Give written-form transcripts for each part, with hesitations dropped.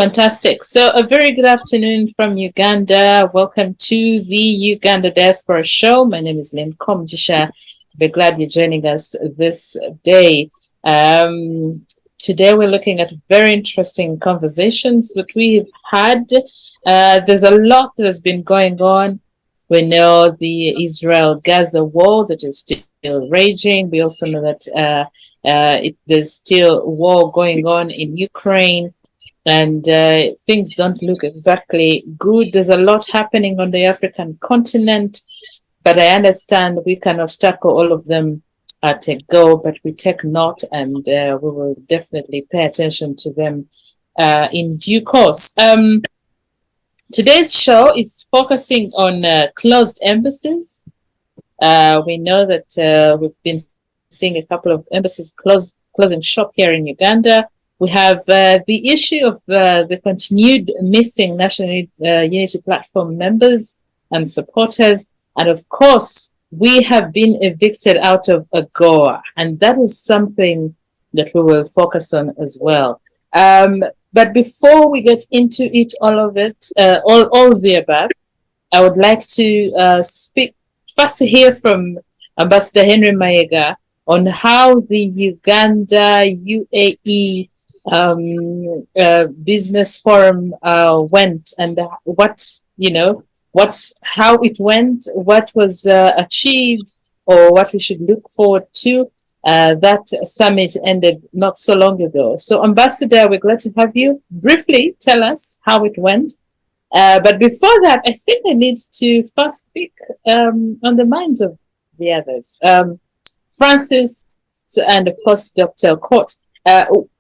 Fantastic. So a very good afternoon from Uganda. Welcome to the Uganda Diaspora Show. My name is Lynn Komugisha. We're glad you're joining us this day. Today we're looking at very interesting conversations that we've had. There's a lot that has been going on. We know the Israel-Gaza war that is still raging. We also know that there's still war going on in Ukraine. And things don't look exactly good. There's a lot happening on the African continent, but I understand we cannot tackle all of them at a go, but we take note and we will definitely pay attention to them in due course. Today's show is focusing on closed embassies. We know that we've been seeing a couple of embassies closing shop here in Uganda. We have the issue of the continued missing National Unity Platform members and supporters. And of course, we have been evicted out of AGOA. And that is something that we will focus on as well. But before we get into it, all of the above, I would like to speak first to hear from Ambassador Henry Mayega on how the Uganda-UAE business forum went and how it went, what was achieved, or what we should look forward to. That summit ended not so long ago. So, Ambassador, we're glad to have you. Briefly tell us how it went. But before that, I think I need to first speak on the minds of the others. Francis and, of course, Dr. Okot.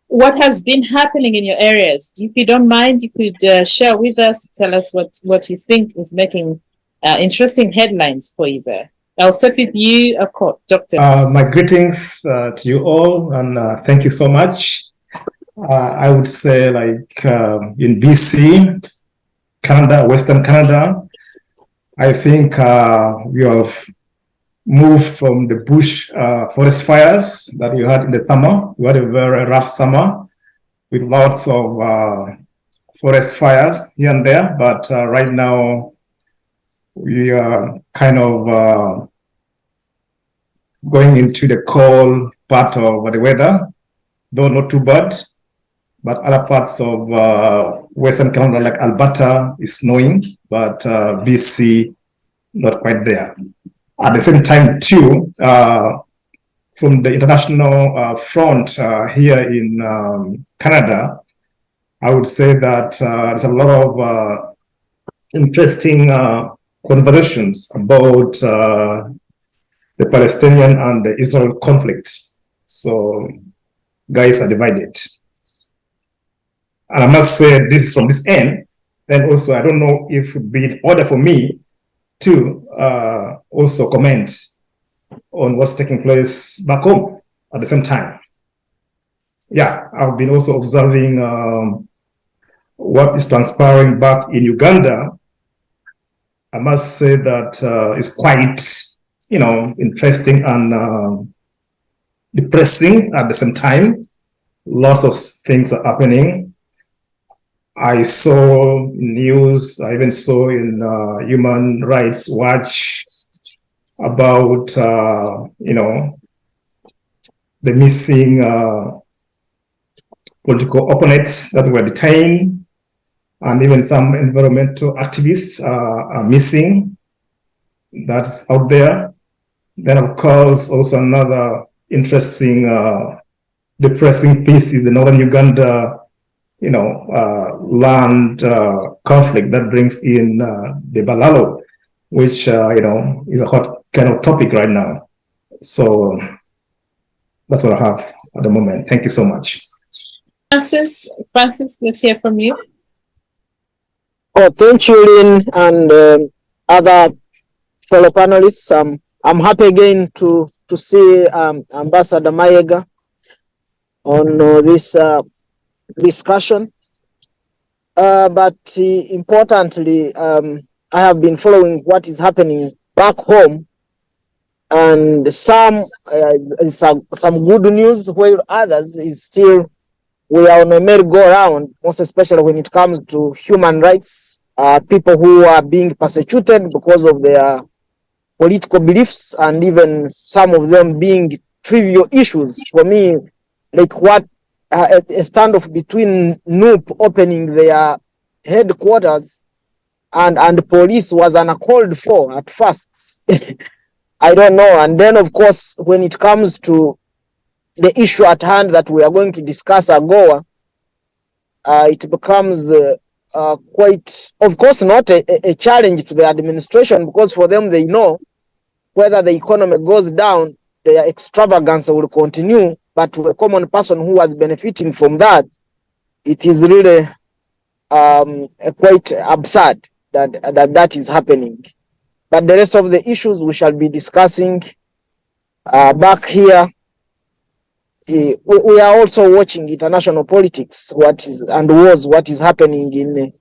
What has been happening in your areas? If you don't mind, you could share with us, tell us what you think is making interesting headlines for you there. I'll start with you, Okot, Doctor. My greetings to you all, and thank you so much. I would say, like in BC, Canada, Western Canada, I think we have moved from the bush forest fires that we had in the summer. We had a very rough summer with lots of forest fires here and there, but right now we are kind of going into the cold part of the weather, though not too bad, but other parts of Western Canada like Alberta is snowing, but BC not quite there. At the same time, too, from the international front here in Canada, I would say that there's a lot of interesting conversations about the Palestinian and the Israel conflict. So, guys are divided. And I must say this from this end, then also I don't know if it would be in order for me to also comment on what's taking place back home at the same time. Yeah, I've been also observing what is transpiring back in Uganda. I must say that it's quite, interesting and depressing at the same time. Lots of things are happening. I saw in news, I even saw in Human Rights Watch about, the missing political opponents that were detained, and even some environmental activists are missing. That's out there. Then, of course, also another interesting, depressing piece is the Northern Uganda land conflict that brings in the Balalo, which, is a hot kind of topic right now. So that's what I have at the moment. Thank you so much. Francis, let's hear from you. Oh, thank you, Lynn, and other fellow panelists. I'm happy again to see Ambassador Mayega on this discussion. But importantly, I have been following what is happening back home, and some good news, while others is still we are on a merry-go-round, most especially when it comes to human rights, people who are being persecuted because of their political beliefs, and even some of them being trivial issues. For me, like what a standoff between NUP opening their headquarters and police was uncalled for at first. I don't know. And then, of course, when it comes to the issue at hand that we are going to discuss, AGOA, it becomes quite, of course, not a challenge to the administration, because for them, they know whether the economy goes down, their extravagance will continue. But to a common person who was benefiting from that, it is really quite absurd that is happening. But the rest of the issues we shall be discussing back here. We are also watching international politics, what is happening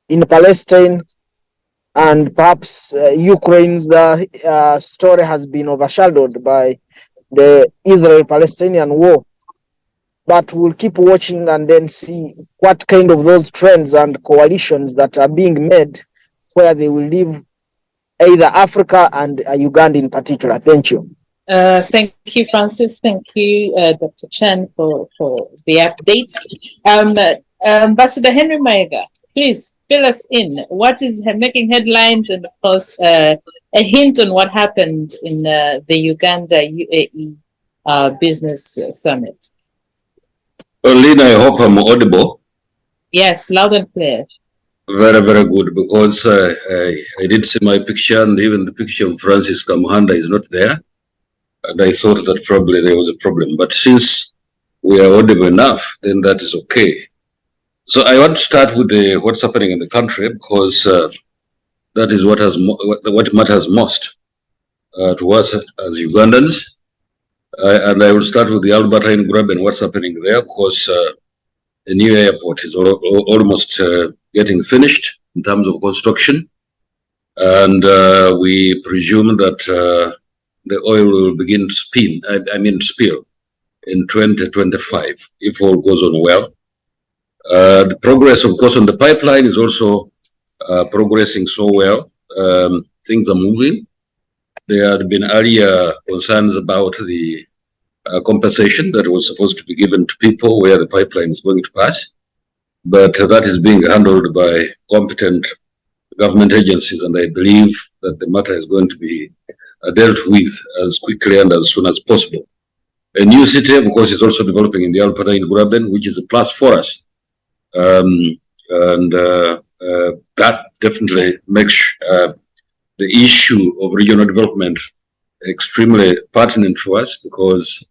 in Palestine, and perhaps Ukraine's story has been overshadowed by the Israel-Palestinian war. But we'll keep watching and then see what kind of those trends and coalitions that are being made, where they will leave either Africa and Uganda in particular. Thank you. Thank you, Francis. Thank you, Dr. Chen, for the updates. Ambassador Henry Mayega, please fill us in. What is making headlines, and of course, a hint on what happened in the Uganda-UAE business summit? Well, Lynn, I hope I'm audible. Yes, loud and clear. Very, very good, because I did see my picture, and even the picture of Francis Kamuhanda is not there. And I thought that probably there was a problem. But since we are audible enough, then that is okay. So I want to start with what's happening in the country, because that is what matters most to us as Ugandans. And I will start with the Alberta in Grab and what's happening there, because the new airport is almost getting finished in terms of construction. And we presume that the oil will begin to spill in 2025, if all goes on well. The progress, of course, on the pipeline is also progressing so well. Things are moving. There had been earlier concerns about the compensation that was supposed to be given to people where the pipeline is going to pass. But that is being handled by competent government agencies, and I believe that the matter is going to be dealt with as quickly and as soon as possible. A new city, of course, is also developing in the Alfred in Graben, which is a plus for us. That definitely makes the issue of regional development extremely pertinent to us, because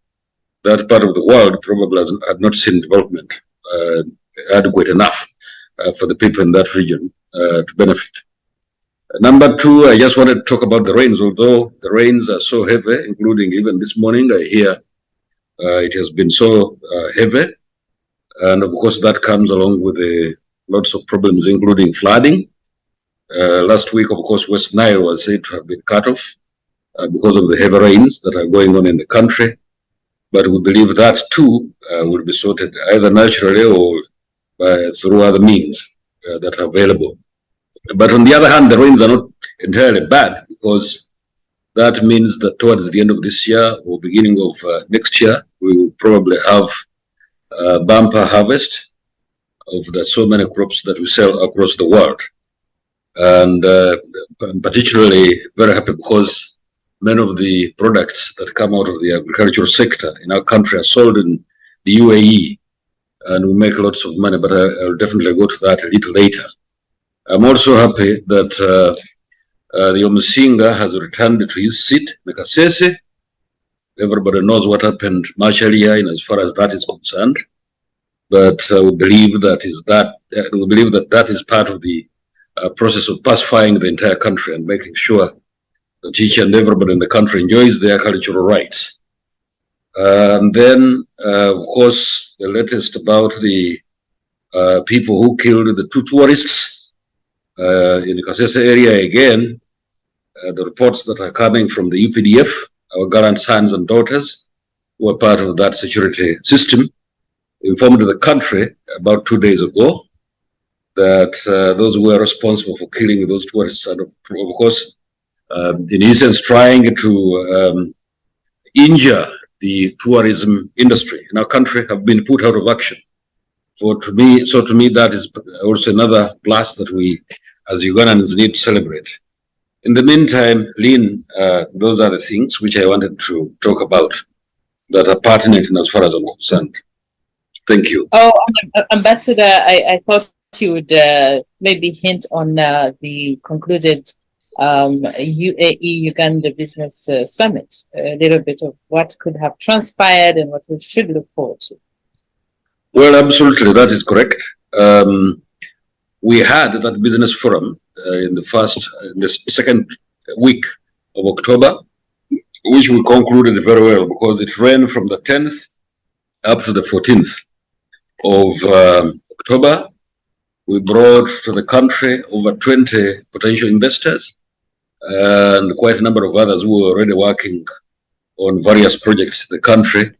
that part of the world probably had not seen development adequate enough for the people in that region to benefit. Number two, I just wanted to talk about the rains. Although the rains are so heavy, including even this morning, I hear it has been so heavy. And of course, that comes along with lots of problems, including flooding. Last week, of course, West Nile was said to have been cut off because of the heavy rains that are going on in the country. But we believe that too will be sorted either naturally or through other means that are available. But on the other hand, the rains are not entirely bad, because that means that towards the end of this year or beginning of next year, we will probably have a bumper harvest of the so many crops that we sell across the world. And I'm particularly very happy because many of the products that come out of the agricultural sector in our country are sold in the UAE, and we make lots of money, but I'll definitely go to that a little later. I'm also happy that the Omusinga has returned to his seat, Mekasese. Everybody knows what happened much earlier in as far as that is concerned. But we believe that is part of the process of pacifying the entire country and making sure that each and everybody in the country enjoys their cultural rights. And then, of course, the latest about the people who killed the two tourists in the Kasese area again, the reports that are coming from the UPDF, our gallant sons and daughters, who are part of that security system, informed the country about 2 days ago that those who were responsible for killing those tourists and of course, in essence, trying to injure the tourism industry in our country have been put out of action. So to me, that is also another plus that we, as Ugandans, need to celebrate. In the meantime, Lynn, those are the things which I wanted to talk about that are pertinent in as far as I'm concerned. Thank you. Oh, Ambassador, I thought you would maybe hint on the concluded UAE-Uganda Business Summit, a little bit of what could have transpired and what we should look forward to. Well, absolutely, that is correct. We had that business forum in the second week of October, which we concluded very well because it ran from the 10th up to the 14th of October. We brought to the country over 20 potential investors and quite a number of others who were already working on various projects in the country.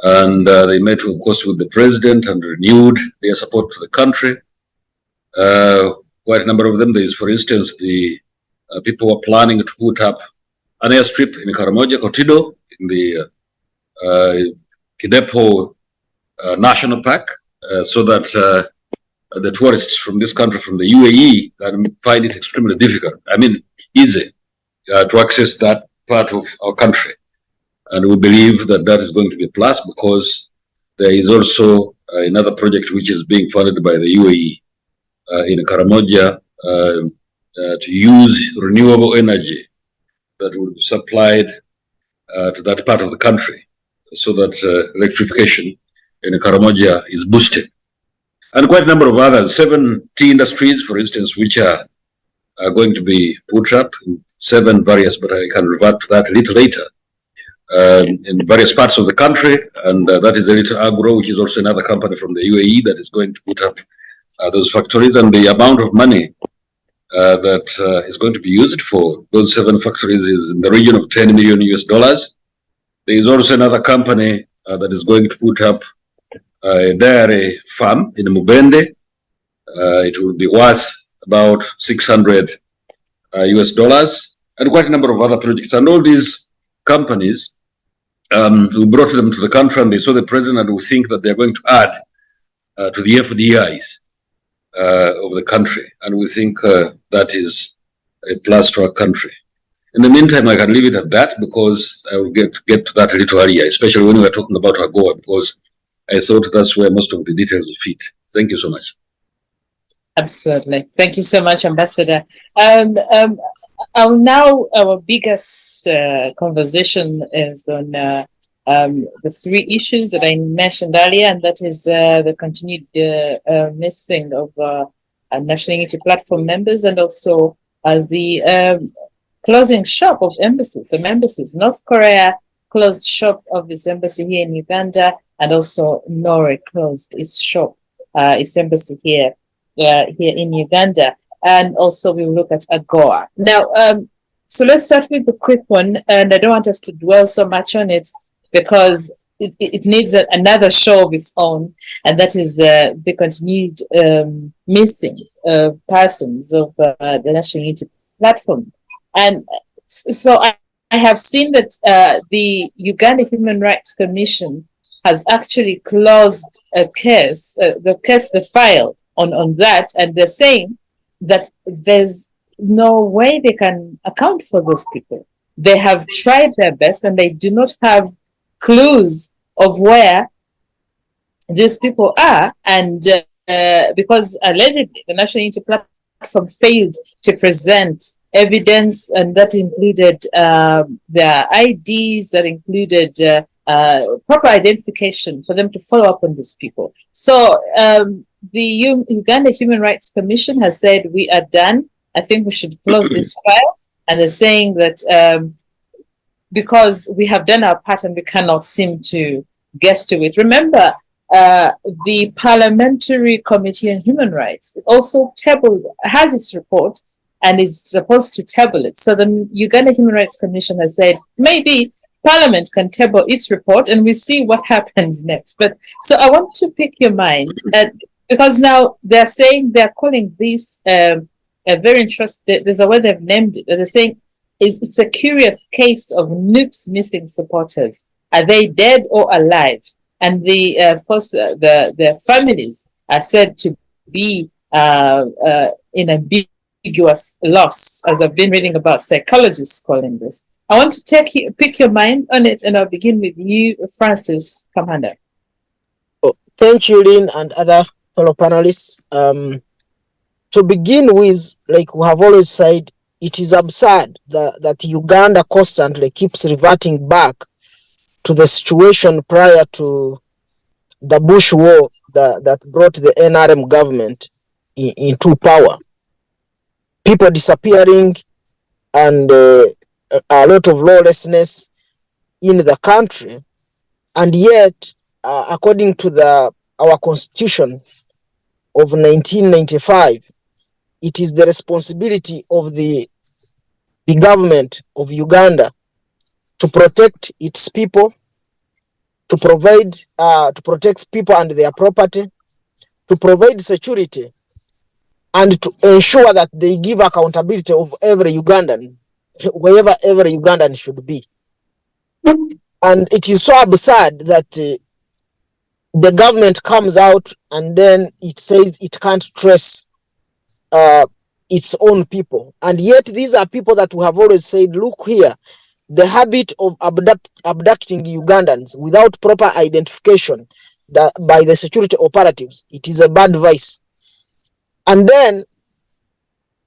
And they met, of course, with the president and renewed their support to the country. Quite a number of them. There is, for instance, the people who are planning to put up an airstrip in Karamoja, Kotido, in the Kidepo National Park, so that the tourists from this country, from the UAE, can find it extremely difficult. I mean, easy to access that part of our country. And we believe that that is going to be a plus because there is also another project which is being funded by the UAE in Karamoja to use renewable energy that will be supplied to that part of the country so that electrification in Karamoja is boosted. And quite a number of others, 7 tea industries, for instance, which are going to be put up in 7 various, but I can revert to that a little later, in various parts of the country. And that is a little AGOA, which is also another company from the UAE that is going to put up those factories. And the amount of money that is going to be used for those 7 factories is in the region of $10 million US. There is also another company that is going to put up a dairy farm in Mubende. It will be worth about $600 US, and quite a number of other projects. And all these companies, we brought them to the country and they saw the president, and we think that they're going to add to the FDIs of the country. And we think that is a plus to our country. In the meantime, I can leave it at that because I will get to that a little earlier, especially when we are talking about AGOA, because I thought that's where most of the details fit. Thank you so much. Absolutely. Thank you so much, Ambassador. Our biggest conversation is on the 3 issues that I mentioned earlier, and that is the continued missing of National Unity Platform members, and also the closing shop of embassies. Some embassies, North Korea closed shop of its embassy here in Uganda, and also Norway closed its shop, its embassy here in Uganda. And also we will look at AGOA. Now, so let's start with the quick one, and I don't want us to dwell so much on it because it needs another show of its own, and that is the continued missing persons of the National Unity Platform. And so I have seen that the Uganda Human Rights Commission has actually closed a case, the file on that, and they're saying that there's no way they can account for those people. They have tried their best and they do not have clues of where these people are, and because allegedly the National Unity Platform failed to present evidence, and that included their IDs, that included proper identification for them to follow up on these people. So the Uganda Human Rights Commission has said, we are done. I think we should close this file. And they're saying that because we have done our part and we cannot seem to get to it. Remember, the Parliamentary Committee on Human Rights also has its report and is supposed to table it. So the Uganda Human Rights Commission has said, maybe Parliament can table its report and we see what happens next. But so I want to pick your mind because now they're saying they're calling this a very interesting. There's a word they've named it. They're saying it's a curious case of NUP's missing supporters. Are they dead or alive? And the of course the families are said to be in ambiguous loss, as I've been reading about psychologists calling this. I want to pick your mind on it, and I'll begin with you, Francis Kamuhanda. Oh, thank you, Lynn, and other fellow panelists. To begin with, like we have always said, it is absurd that Uganda constantly keeps reverting back to the situation prior to the Bush war that brought the NRM government into power. People disappearing and a lot of lawlessness in the country, and yet, according to our constitution of 1995, it is the responsibility of the government of Uganda to protect its people, to provide, to protect people and their property, to provide security, and to ensure that they give accountability of every Ugandan, wherever every Ugandan should be. And it is so absurd that the government comes out and then it says it can't trace its own people. And yet these are people that we have always said, look here, the habit of abducting Ugandans without proper identification by the security operatives, it is a bad vice. And then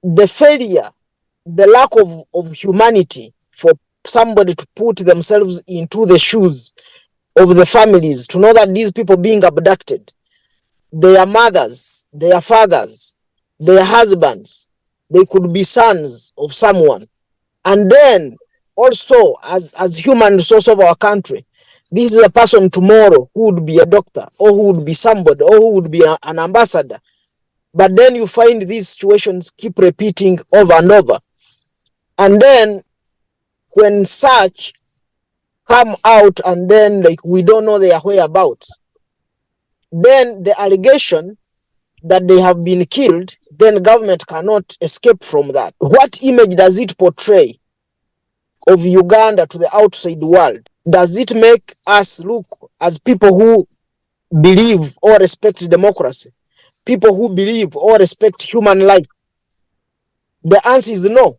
the failure, the lack of humanity for somebody to put themselves into the shoes of the families, to know that these people being abducted, their mothers, their fathers, their husbands, they could be sons of someone. And then also as human resource of our country, this is a person tomorrow who would be a doctor or who would be somebody or who would be an ambassador. But then you find these situations keep repeating over and over. And then when such come out and then like we don't know their whereabouts, then the allegation that they have been killed, then government cannot escape from that. What image does it portray of Uganda to the outside world? Does it make us look as people who believe or respect democracy? People who believe or respect human life? The answer is no.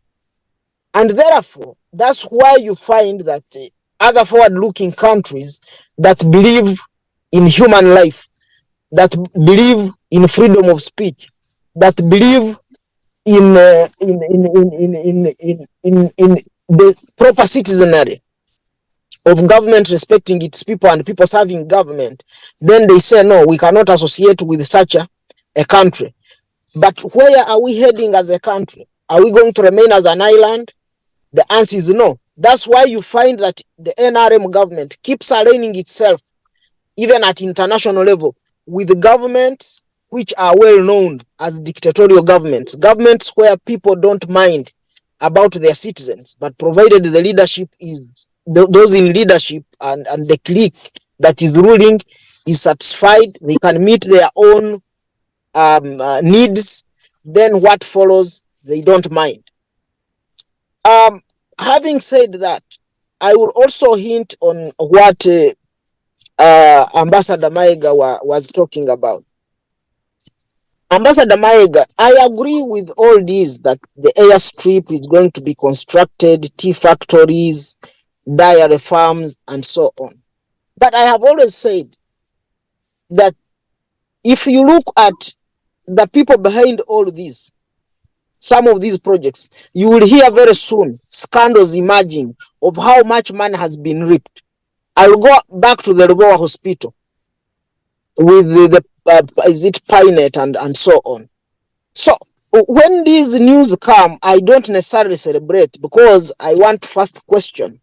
And therefore, that's why you find that other forward-looking countries that believe in human life, that believe in freedom of speech, that believe in the proper citizenry of government respecting its people and people serving government, then they say, no, we cannot associate with such a country. But where are we heading as a country? Are we going to remain as an island? The answer is no. That's why you find that the NRM government keeps aligning itself, even at international level, with governments which are well known as dictatorial governments, governments where people don't mind about their citizens, but provided the leadership is, those in leadership and the clique that is ruling is satisfied, they can meet their own needs, then what follows, they don't mind. Having said that, I will also hint on what Ambassador Mayega was talking about. Ambassador Mayega, I agree with all these that the airstrip is going to be constructed, tea factories, dairy farms, and so on. But I have always said that if you look at the people behind all these, some of these projects, you will hear very soon scandals emerging of how much money has been reaped. I will go back to the Reboa hospital with the is it Pinet and so on. So when these news come, I don't necessarily celebrate because I want to first question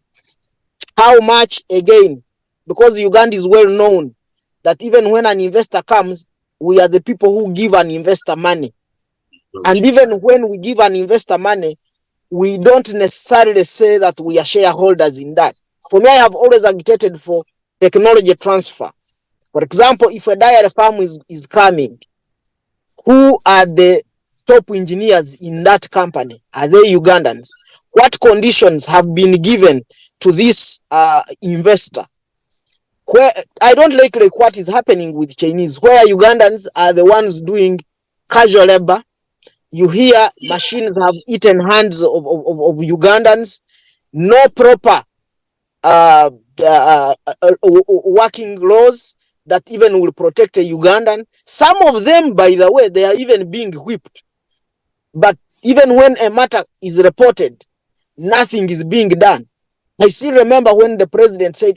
how much, again, because Uganda is well known that even when an investor comes, we are the people who give an investor money. And even when we give an investor money, we don't necessarily say that we are shareholders in that. For me, I have always agitated for technology transfer. For example, if a dairy farm is coming, who are the top engineers in that company? Are they Ugandans? What conditions have been given to this investor? Where I don't like what is happening with Chinese, where Ugandans are the ones doing casual labor. You hear machines have eaten hands of Ugandans. No proper working laws that even will protect a Ugandan. Some of them, by the way, they are even being whipped. But even when a matter is reported, nothing is being done. I still remember when the president said,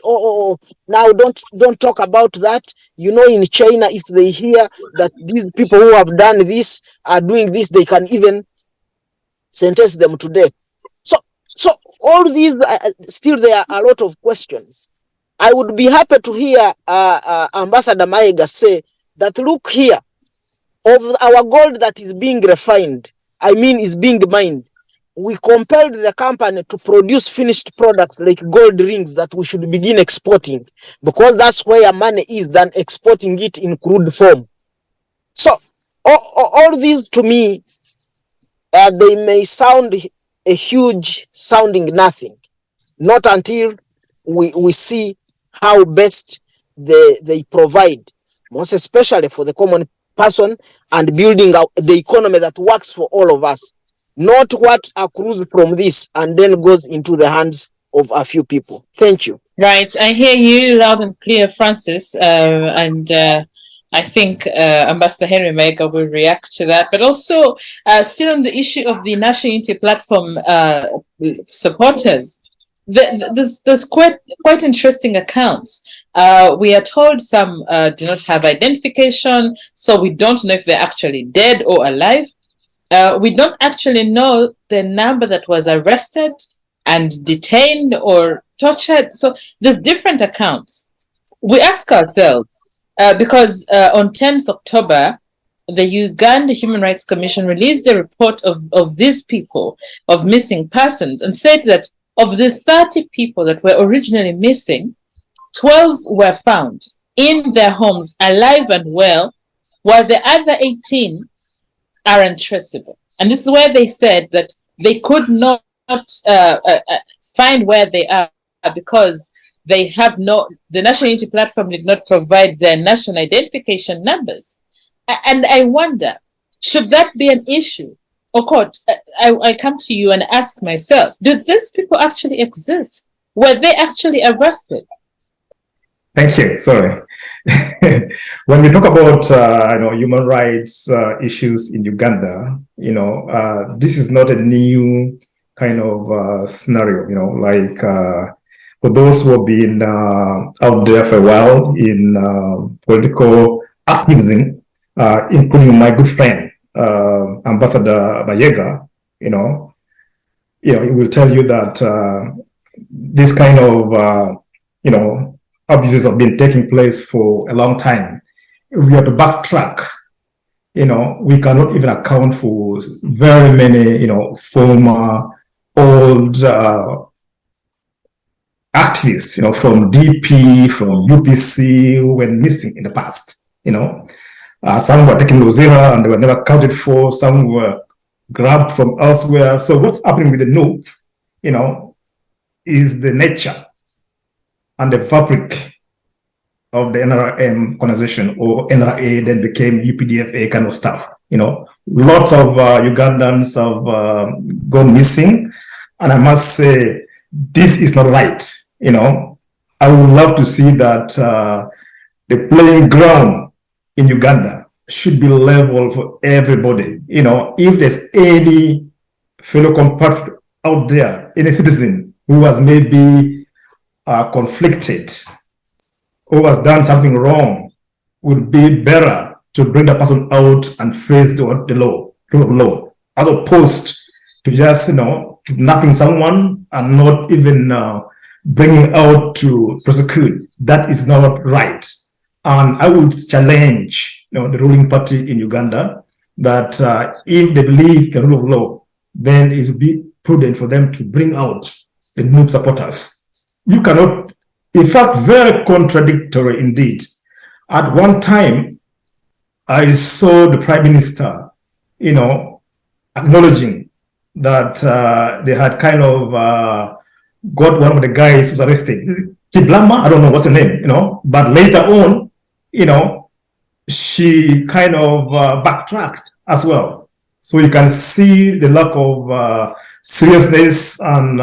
now don't talk about that. You know, in China, if they hear that these people who have done this are doing this, they can even sentence them to death. So all these, still there are a lot of questions. I would be happy to hear Ambassador Mayega say that, look here, of our gold that is being refined, is being mined, we compelled the company to produce finished products like gold rings that we should begin exporting, because that's where money is, than exporting it in crude form. So all these, to me, they may sound a huge sounding nothing, not until we see how best they provide, most especially for the common person, and building out the economy that works for all of us, not what accrues from this and then goes into the hands of a few people. Thank you. Right, I hear you loud and clear, Francis, and I think Ambassador Henry Mayega will react to that. But also, still on the issue of the National Unity Platform supporters, there's quite interesting accounts. We are told some do not have identification, so we don't know if they're actually dead or alive. We don't actually know the number that was arrested and detained or tortured. So there's different accounts. We ask ourselves, because on 10th October, the Uganda Human Rights Commission released a report of these people, of missing persons, and said that of the 30 people that were originally missing, 12 were found in their homes alive and well, while the other 18 are untraceable. And this is where they said that they could not find where they are because they have the National Unity Platform did not provide their national identification numbers. And I wonder, should that be an issue? Okot, I come to you and ask myself, do these people actually exist? Were they actually arrested? Thank you. Sorry. When we talk about human rights issues in Uganda, this is not a new kind of scenario. Like for those who have been out there for a while in political activism, including my good friend Ambassador Mayega, he will tell you that this kind of abuses have been taking place for a long time. If we have to backtrack, we cannot even account for very many, former old activists, from DP, from UPC, who were missing in the past. Some were taken to Zira and they were never accounted for. Some were grabbed from elsewhere. So what's happening with the NUP, is the nature and the fabric of the NRM organization, or NRA then became UPDFA kind of stuff. Lots of Ugandans have gone missing, and I must say this is not right. I would love to see that the playing ground in Uganda should be level for everybody. If there's any fellow compatriot out there, any citizen who has maybe conflicted, who has done something wrong, would be better to bring the person out and face the law, as opposed to just kidnapping someone and not even bringing out to prosecute. That is not right. And I would challenge the ruling party in Uganda that if they believe in the rule of law, then it would be prudent for them to bring out the NUP supporters you cannot, in fact, very contradictory indeed. At one time, I saw the Prime Minister, you know, acknowledging that they had kind of got one of the guys who was arrested. Kiblama, I don't know what's the name, you know, but later on, you know, she kind of backtracked as well. So you can see the lack of seriousness and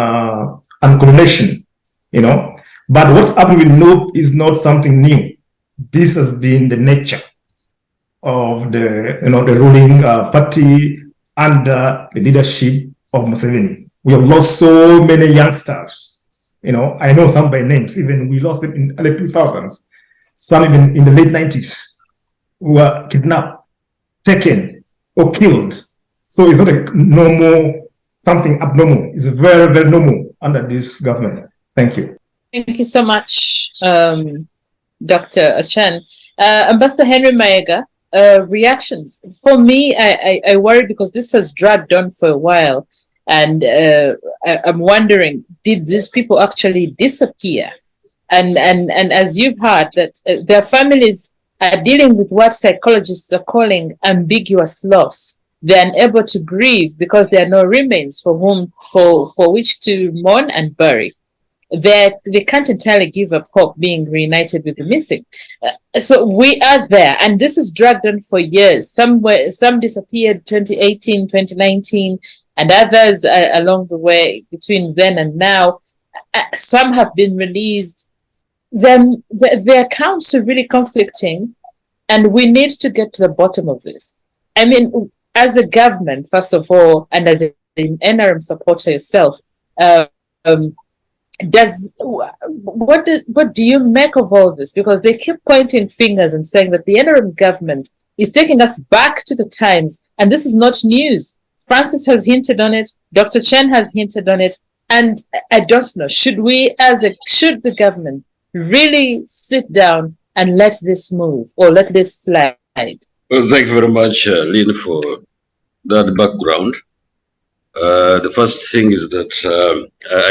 coordination, you know. But what's happening with NUP is not something new. This has been the nature of the, you know, the ruling party under the leadership of Museveni. We have lost so many youngsters. You know, I know some by names. Even we lost them in the 2000s. Some even in the late 90s who were kidnapped, taken, or killed. So it's not a normal, something abnormal. It's very, very normal under this government. Thank you. Thank you so much, Dr. Ochen. Ambassador Henry Mayega, reactions. For me, I worry because this has dragged on for a while. And I'm wondering, did these people actually disappear? And as you've heard, that their families are dealing with what psychologists are calling ambiguous loss. They're unable to grieve because there are no remains for which to mourn and bury. They can't entirely give up hope being reunited with the missing. So we are there, and this is dragged on for years. Some disappeared 2018, 2019, and others along the way between then and now. Some have been released. The accounts are really conflicting, and we need to get to the bottom of this. I mean, as a government, first of all, and as an NRM supporter yourself, what do you make of all this? Because they keep pointing fingers and saying that the NRM government is taking us back to the times, and this is not news. Francis has hinted on it, Dr. Chen has hinted on it, and I don't know, should the government really sit down and let this move or let this slide? Well, thank you very much, Lynn, for that background. The first thing is that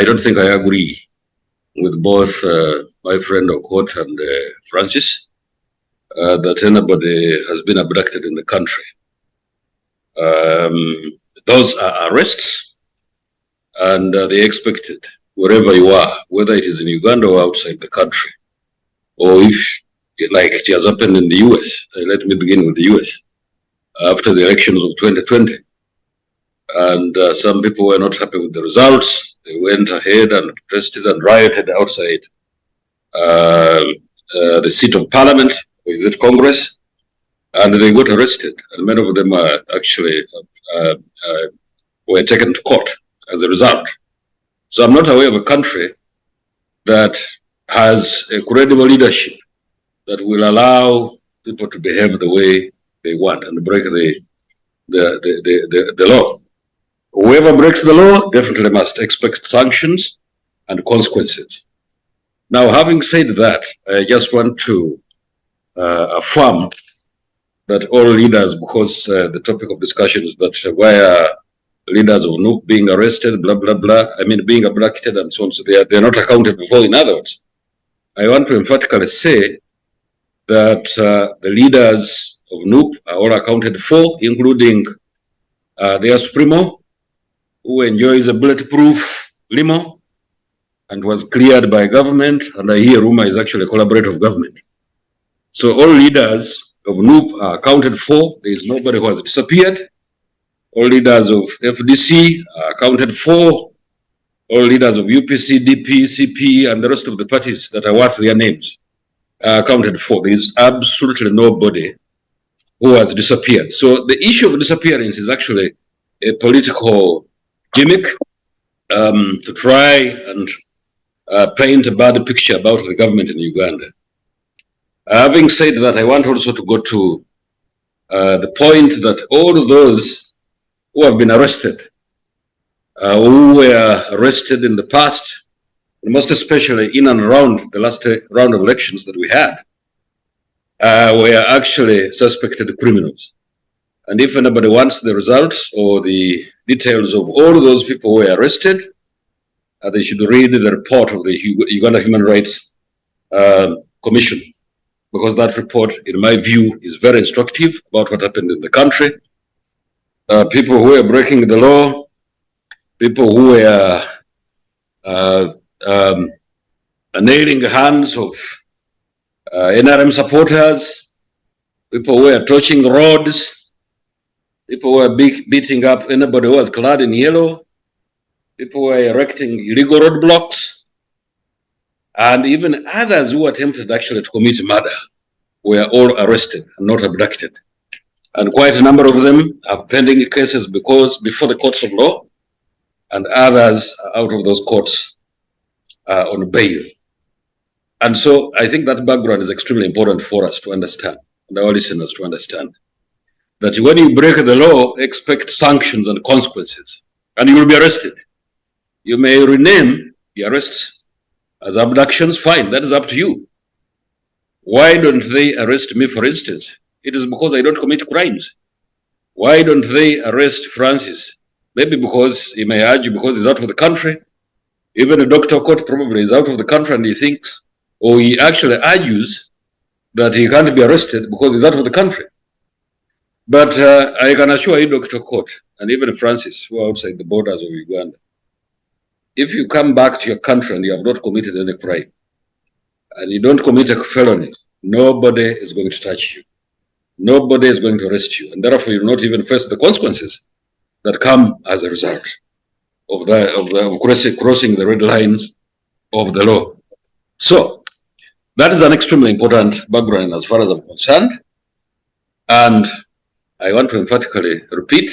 I don't think I agree with both my friend Okot and Francis that anybody has been abducted in the country. Those are arrests, and they expected wherever you are, whether it is in Uganda or outside the country, or if, like it has happened in the US. Let me begin with the US. After the elections of 2020, and some people were not happy with the results. They went ahead and protested and rioted outside the seat of parliament, or is it Congress, and they got arrested. And many of them are actually were taken to court as a result. So I'm not aware of a country that has a credible leadership that will allow people to behave the way they want and break the law. Whoever breaks the law definitely must expect sanctions and consequences. Now, having said that, I just want to affirm that all leaders, because the topic of discussion is that why are leaders of NUP being arrested, blah, blah, blah, I mean, being abducted and so on, so they're not accounted for. In other words, I want to emphatically say that the leaders of NUP are all accounted for, including their Supremo, who enjoys a bulletproof limo and was cleared by government, and I hear rumor is actually a collaborator of government. So all leaders of NUP are accounted for. There is nobody who has disappeared. All leaders of FDC are accounted for. All leaders of UPC, DP, CP, and the rest of the parties that are worth their names are accounted for. There is absolutely nobody who has disappeared. So the issue of disappearance is actually a political gimmick to try and paint a bad picture about the government in Uganda. Having said that, I want also to go to the point that all of those who have been arrested, who were arrested in the past, most especially in and around the last round of elections that we had, were actually suspected criminals. And if anybody wants the results or the details of all of those people who were arrested, they should read the report of the Uganda Human Rights Commission, because that report, in my view, is very instructive about what happened in the country. People who were breaking the law, people who were nailing the hands of NRM supporters, people who were touching roads, people who were beating up anybody who was clad in yellow, people who were erecting illegal roadblocks, and even others who attempted actually to commit murder were all arrested and not abducted. And quite a number of them have pending cases before the courts of law, and others out of those courts on bail. And so I think that background is extremely important for us to understand, and our listeners to understand, that when you break the law, expect sanctions and consequences, and you will be arrested. You may rename the arrests as abductions, fine, that is up to you. Why don't they arrest me, for instance? It is because I don't commit crimes. Why don't they arrest Francis? Maybe because, he may argue, because he's out of the country. Even Dr. Okot probably is out of the country, and he thinks, or he actually argues that he can't be arrested because he's out of the country. But I can assure you, Dr. Okot, and even Francis, who are outside the borders of Uganda, if you come back to your country and you have not committed any crime, and you don't commit a felony, nobody is going to touch you. Nobody is going to arrest you, and therefore you will not even face the consequences that come as a result of crossing the red lines of the law. So that is an extremely important background as far as I'm concerned, and I want to emphatically repeat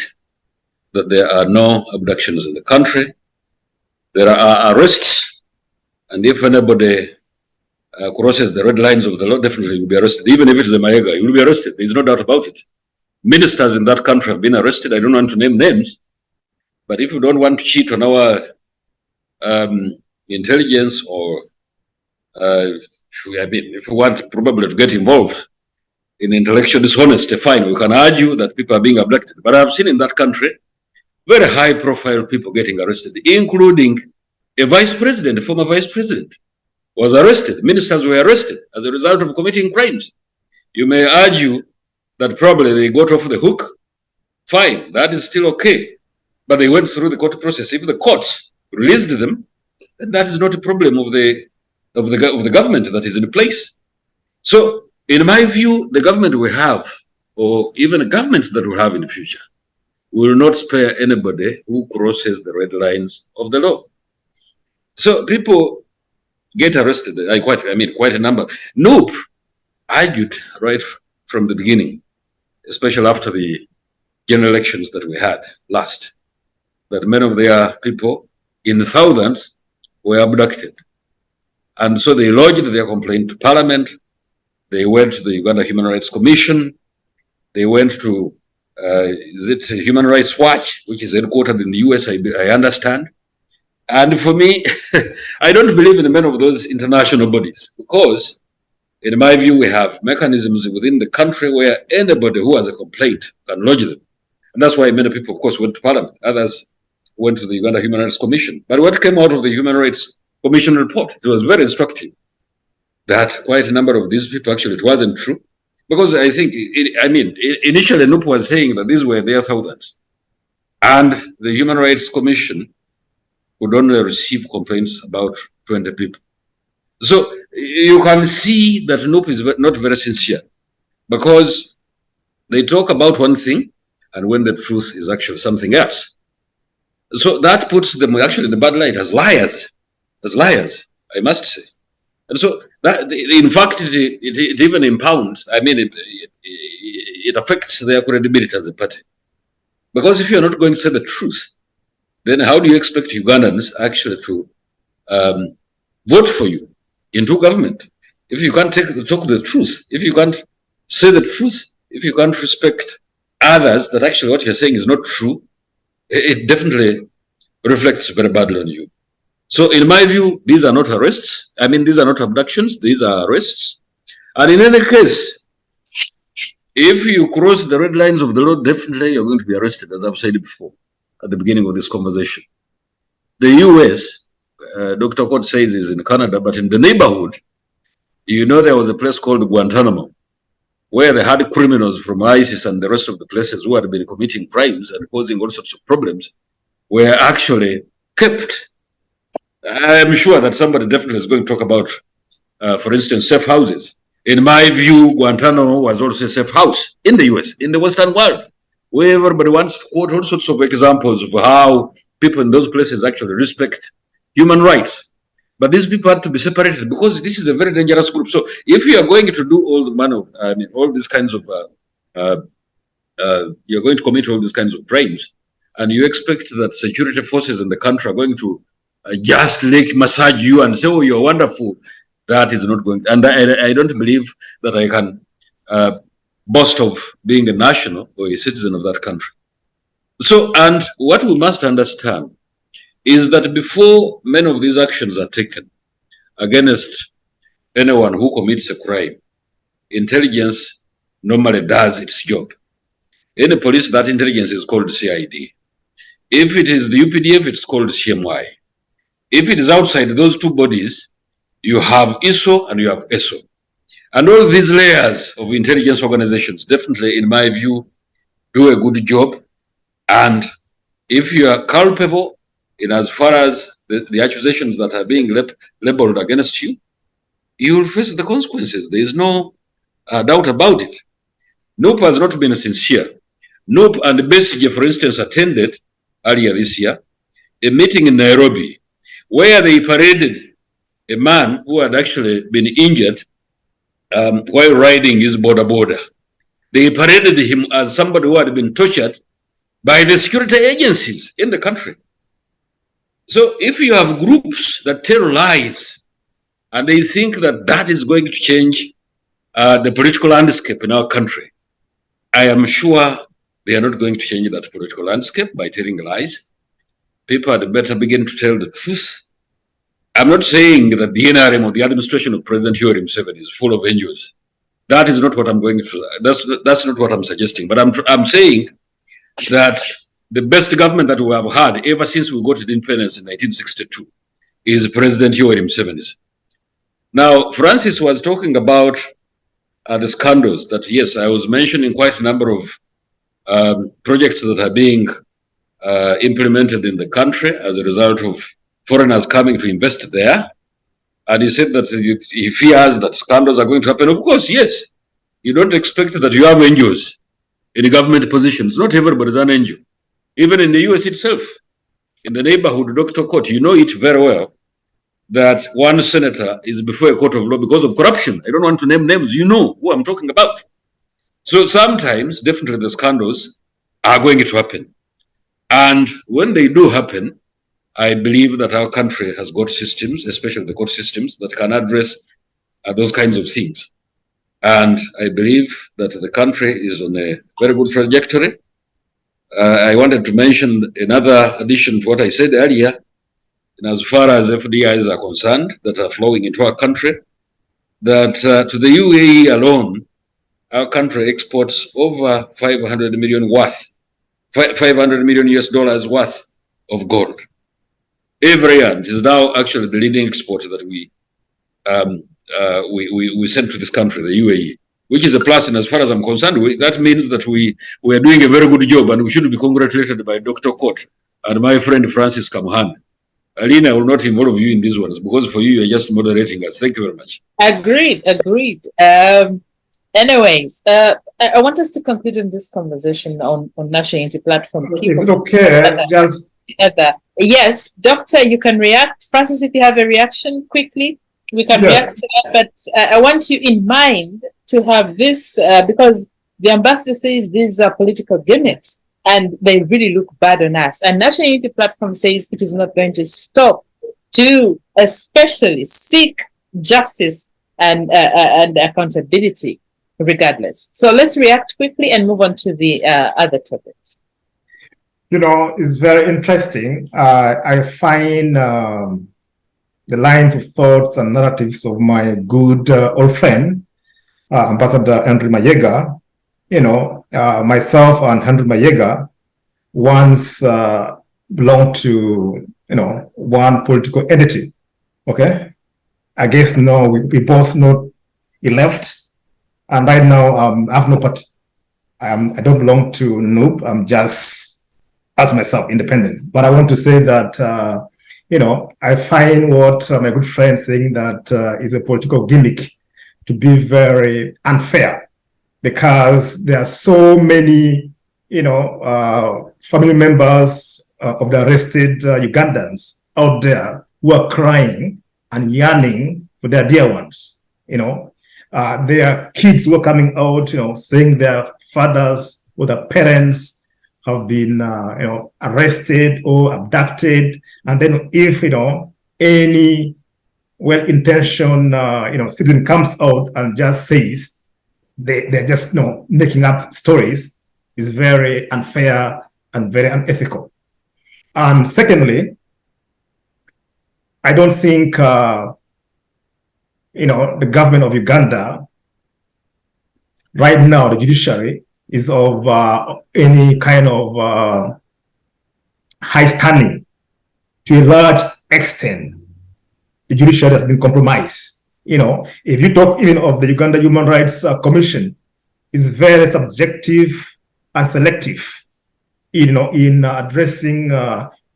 that there are no abductions in the country. There are arrests, and if anybody crosses the red lines of the law, definitely will be arrested. Even if it's a Mayega, you will be arrested. There's no doubt about it. Ministers in that country have been arrested. I don't want to name names, but if you don't want to cheat on our intelligence, or if you want probably to get involved in intellectual dishonesty, fine, we can argue that people are being abducted. But I've seen in that country very high-profile people getting arrested, including a vice president, a former vice president, was arrested. Ministers were arrested as a result of committing crimes. You may argue that probably they got off the hook. Fine, that is still okay. But they went through the court process. If the courts released them, then that is not a problem of the government that is in place. So, in my view, the government we have, or even governments that we have in the future, will not spare anybody who crosses the red lines of the law. So people get arrested. Quite a number. NUP argued right from the beginning, especially after the general elections that we had last, that many of their people in the thousands were abducted. And so they lodged their complaint to Parliament. They went to the Uganda Human Rights Commission. They went to Human Rights Watch, which is headquartered in the US, I understand. And for me, I don't believe in many of those international bodies, because in my view, we have mechanisms within the country where anybody who has a complaint can lodge them. And that's why many people, of course, went to Parliament. Others went to the Uganda Human Rights Commission. But what came out of the Human Rights Commission report, it was very instructive that quite a number of these people, actually, it wasn't true. Because I think, initially NUP was saying that these were their thousands. And the Human Rights Commission would only receive complaints about 20 people. So you can see that NUP is not very sincere, because they talk about one thing, and when the truth is actually something else. So that puts them actually in the bad light as liars, I must say. And so that, in fact, it even impounds, it affects their credibility as a party. Because if you're not going to say the truth, then how do you expect Ugandans actually to vote for you into government? If you can't talk the truth, if you can't say the truth, if you can't respect others, that actually what you're saying is not true, it definitely reflects very badly on you. So in my view, these are not arrests. These are not abductions, these are arrests. And in any case, if you cross the red lines of the law, definitely you're going to be arrested, as I've said before at the beginning of this conversation. The US Dr. Okot says is in Canada, but in the neighborhood, you know, there was a place called Guantanamo, where they had criminals from ISIS and the rest of the places who had been committing crimes and causing all sorts of problems, were actually kept. I'm sure that somebody definitely is going to talk about, for instance, safe houses. In my view, Guantanamo was also a safe house in the US, in the Western world, where everybody wants to quote all sorts of examples of how people in those places actually respect human rights. But these people had to be separated because this is a very dangerous group. So if you are going to do all the all these kinds of, you're going to commit all these kinds of crimes, and you expect that security forces in the country are going to just like massage you and say, oh, you're wonderful, that is not going to, and I don't believe that I can boast of being a national or a citizen of that country. So, and what we must understand is that before many of these actions are taken against anyone who commits a crime, intelligence normally does its job. In the police, that intelligence is called CID. If it is the UPDF, it's called CMI. If it is outside those two bodies, you have ISO and you have ESO. And all these layers of intelligence organizations, definitely, in my view, do a good job. And if you are culpable in as far as the accusations that are being labeled against you, you will face the consequences. There is no doubt about it. NUP has not been sincere. NUP and Whcih, for instance, attended earlier this year a meeting in Nairobi where they paraded a man who had actually been injured while riding his border. They paraded him as somebody who had been tortured by the security agencies in the country. So if you have groups that tell lies and they think that that is going to change the political landscape in our country, I am sure they are not going to change that political landscape by telling lies. People had better begin to tell the truth. I'm not saying that the NRM or the administration of President Yoweri Museveni is full of angels. That is not what I'm going to. That's not what I'm suggesting. But I'm saying that the best government that we have had ever since we got independence in 1962 is President Yoweri Museveni's. Now, Francis was talking about the scandals that, yes, I was mentioning quite a number of projects that are being implemented in the country as a result of foreigners coming to invest there. And he said that he fears that scandals are going to happen. Of course, yes. You don't expect that you have angels in government positions. Not everybody is an angel. Even in the US itself, in the neighborhood, Dr. Okot, you know it very well, that one senator is before a court of law because of corruption. I don't want to name names. You know who I'm talking about. So sometimes, definitely, the scandals are going to happen. And when they do happen, I believe that our country has got systems, especially the court systems, that can address those kinds of things. And I believe that the country is on a very good trajectory. I wanted to mention another addition to what I said earlier, in as far as FDIs are concerned that are flowing into our country, that to the UAE alone, our country exports over 500 million US dollars worth of gold. Every year, it is now actually the leading export that we send to this country, the UAE, which is a plus. And as far as I'm concerned, that means that we are doing a very good job, and we should be congratulated by Dr. Okot and my friend Francis Kamuhanda. Lynn, I will not involve you in these ones because for you, you're just moderating us. Thank you very much. Agreed. Anyways, I want us to conclude in this conversation on National Unity Platform. Is it okay? Just yes, Doctor, you can react. Francis, if you have a reaction quickly, we can react to that. But I want you in mind to have this because the ambassador says these are political gimmicks and they really look bad on us. And National Unity Platform says it is not going to stop to especially seek justice and accountability regardless. So let's react quickly and move on to the other topics. You know, it's very interesting. I find the lines of thoughts and narratives of my good old friend, Ambassador Henry Mayega. You know, myself and Henry Mayega once belonged to one political entity. Okay, I guess now we both know he left, and right now I have no party. I don't belong to NUP. I'm just as myself, independent. But I want to say that I find what my good friend saying that is a political gimmick to be very unfair, because there are so many family members of the arrested Ugandans out there who are crying and yearning for their dear ones. There are kids who are coming out, saying their fathers or their parents have been, arrested or abducted. And then if, any well-intentioned, citizen comes out and just says they're just, making up stories, is very unfair and very unethical. And secondly, I don't think, the government of Uganda right now, the judiciary, is of any kind of high standing. To a large extent, the judiciary has been compromised. If you talk even of the Uganda Human Rights Commission, it's very subjective and selective, in addressing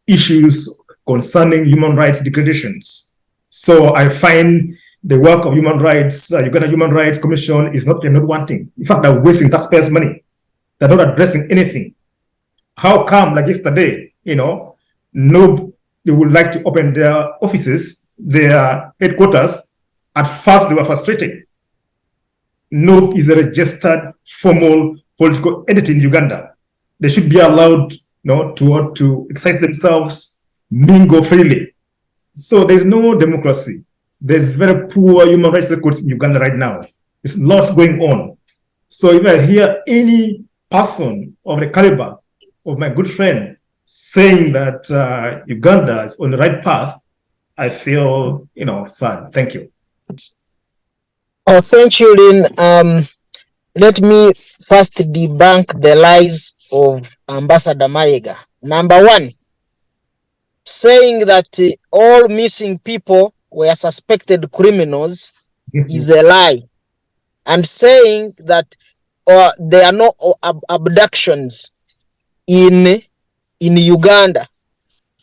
issues concerning human rights degradations. So I find the work of Uganda Human Rights Commission is not wanting. In fact, they're wasting taxpayers' money. They're not addressing anything. How come, like yesterday, they would like to open their offices, their headquarters. At first, they were frustrated. NUP is a registered, formal political entity in Uganda. They should be allowed, to exercise themselves, mingle freely. So there's no democracy. There's very poor human rights records in Uganda right now. There's lots going on. So if I hear any person of the caliber of my good friend saying that Uganda is on the right path, I feel, sad. Thank you. Oh, thank you, Lynn. Let me first debunk the lies of Ambassador Mayega. Number one, saying that all missing people were suspected criminals is a lie, and saying that there are no abductions in Uganda,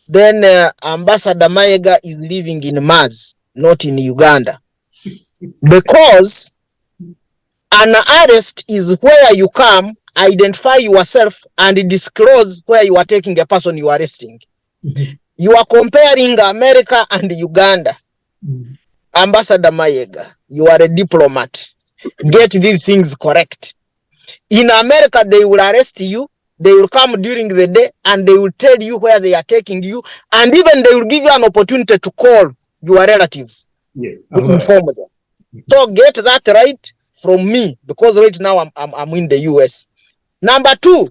then Ambassador Mayega is living in Mars, not in Uganda, because an arrest is where you come, identify yourself, and disclose where you are taking a person you are arresting. You are comparing America and Uganda. Ambassador Mayega, you are a diplomat. Get these things correct. In America, they will arrest you. They will come during the day and they will tell you where they are taking you. And even they will give you an opportunity to call your relatives. Yes. Inform them. So get that right from me, because right now I'm in the US. Number two,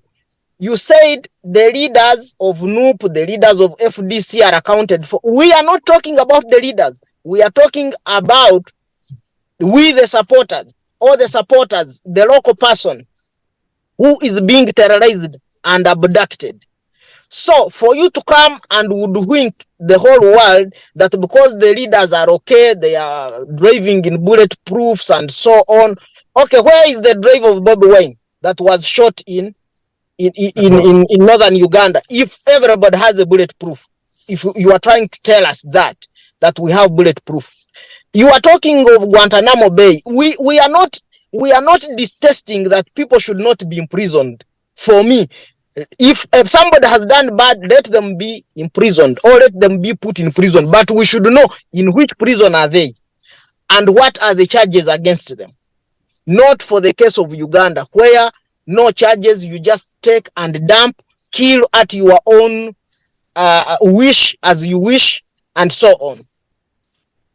you said the leaders of NUP, the leaders of FDC are accounted for. We are not talking about the leaders. We are talking about the supporters, or the supporters, the local person who is being terrorized and abducted. So for you to come and woodwink the whole world that because the leaders are okay, they are driving in bulletproofs and so on. Okay, where is the drive of Bobby Wine that was shot in northern Uganda? If everybody has a bulletproof, if you are trying to tell us that we have bulletproof, you are talking of Guantanamo Bay. We are not detesting that people should not be imprisoned. For me, if somebody has done bad, let them be imprisoned or let them be put in prison. But we should know in which prison are they and what are the charges against them. Not for the case of Uganda, where no charges, you just take and dump, kill at your own wish, as you wish, and so on.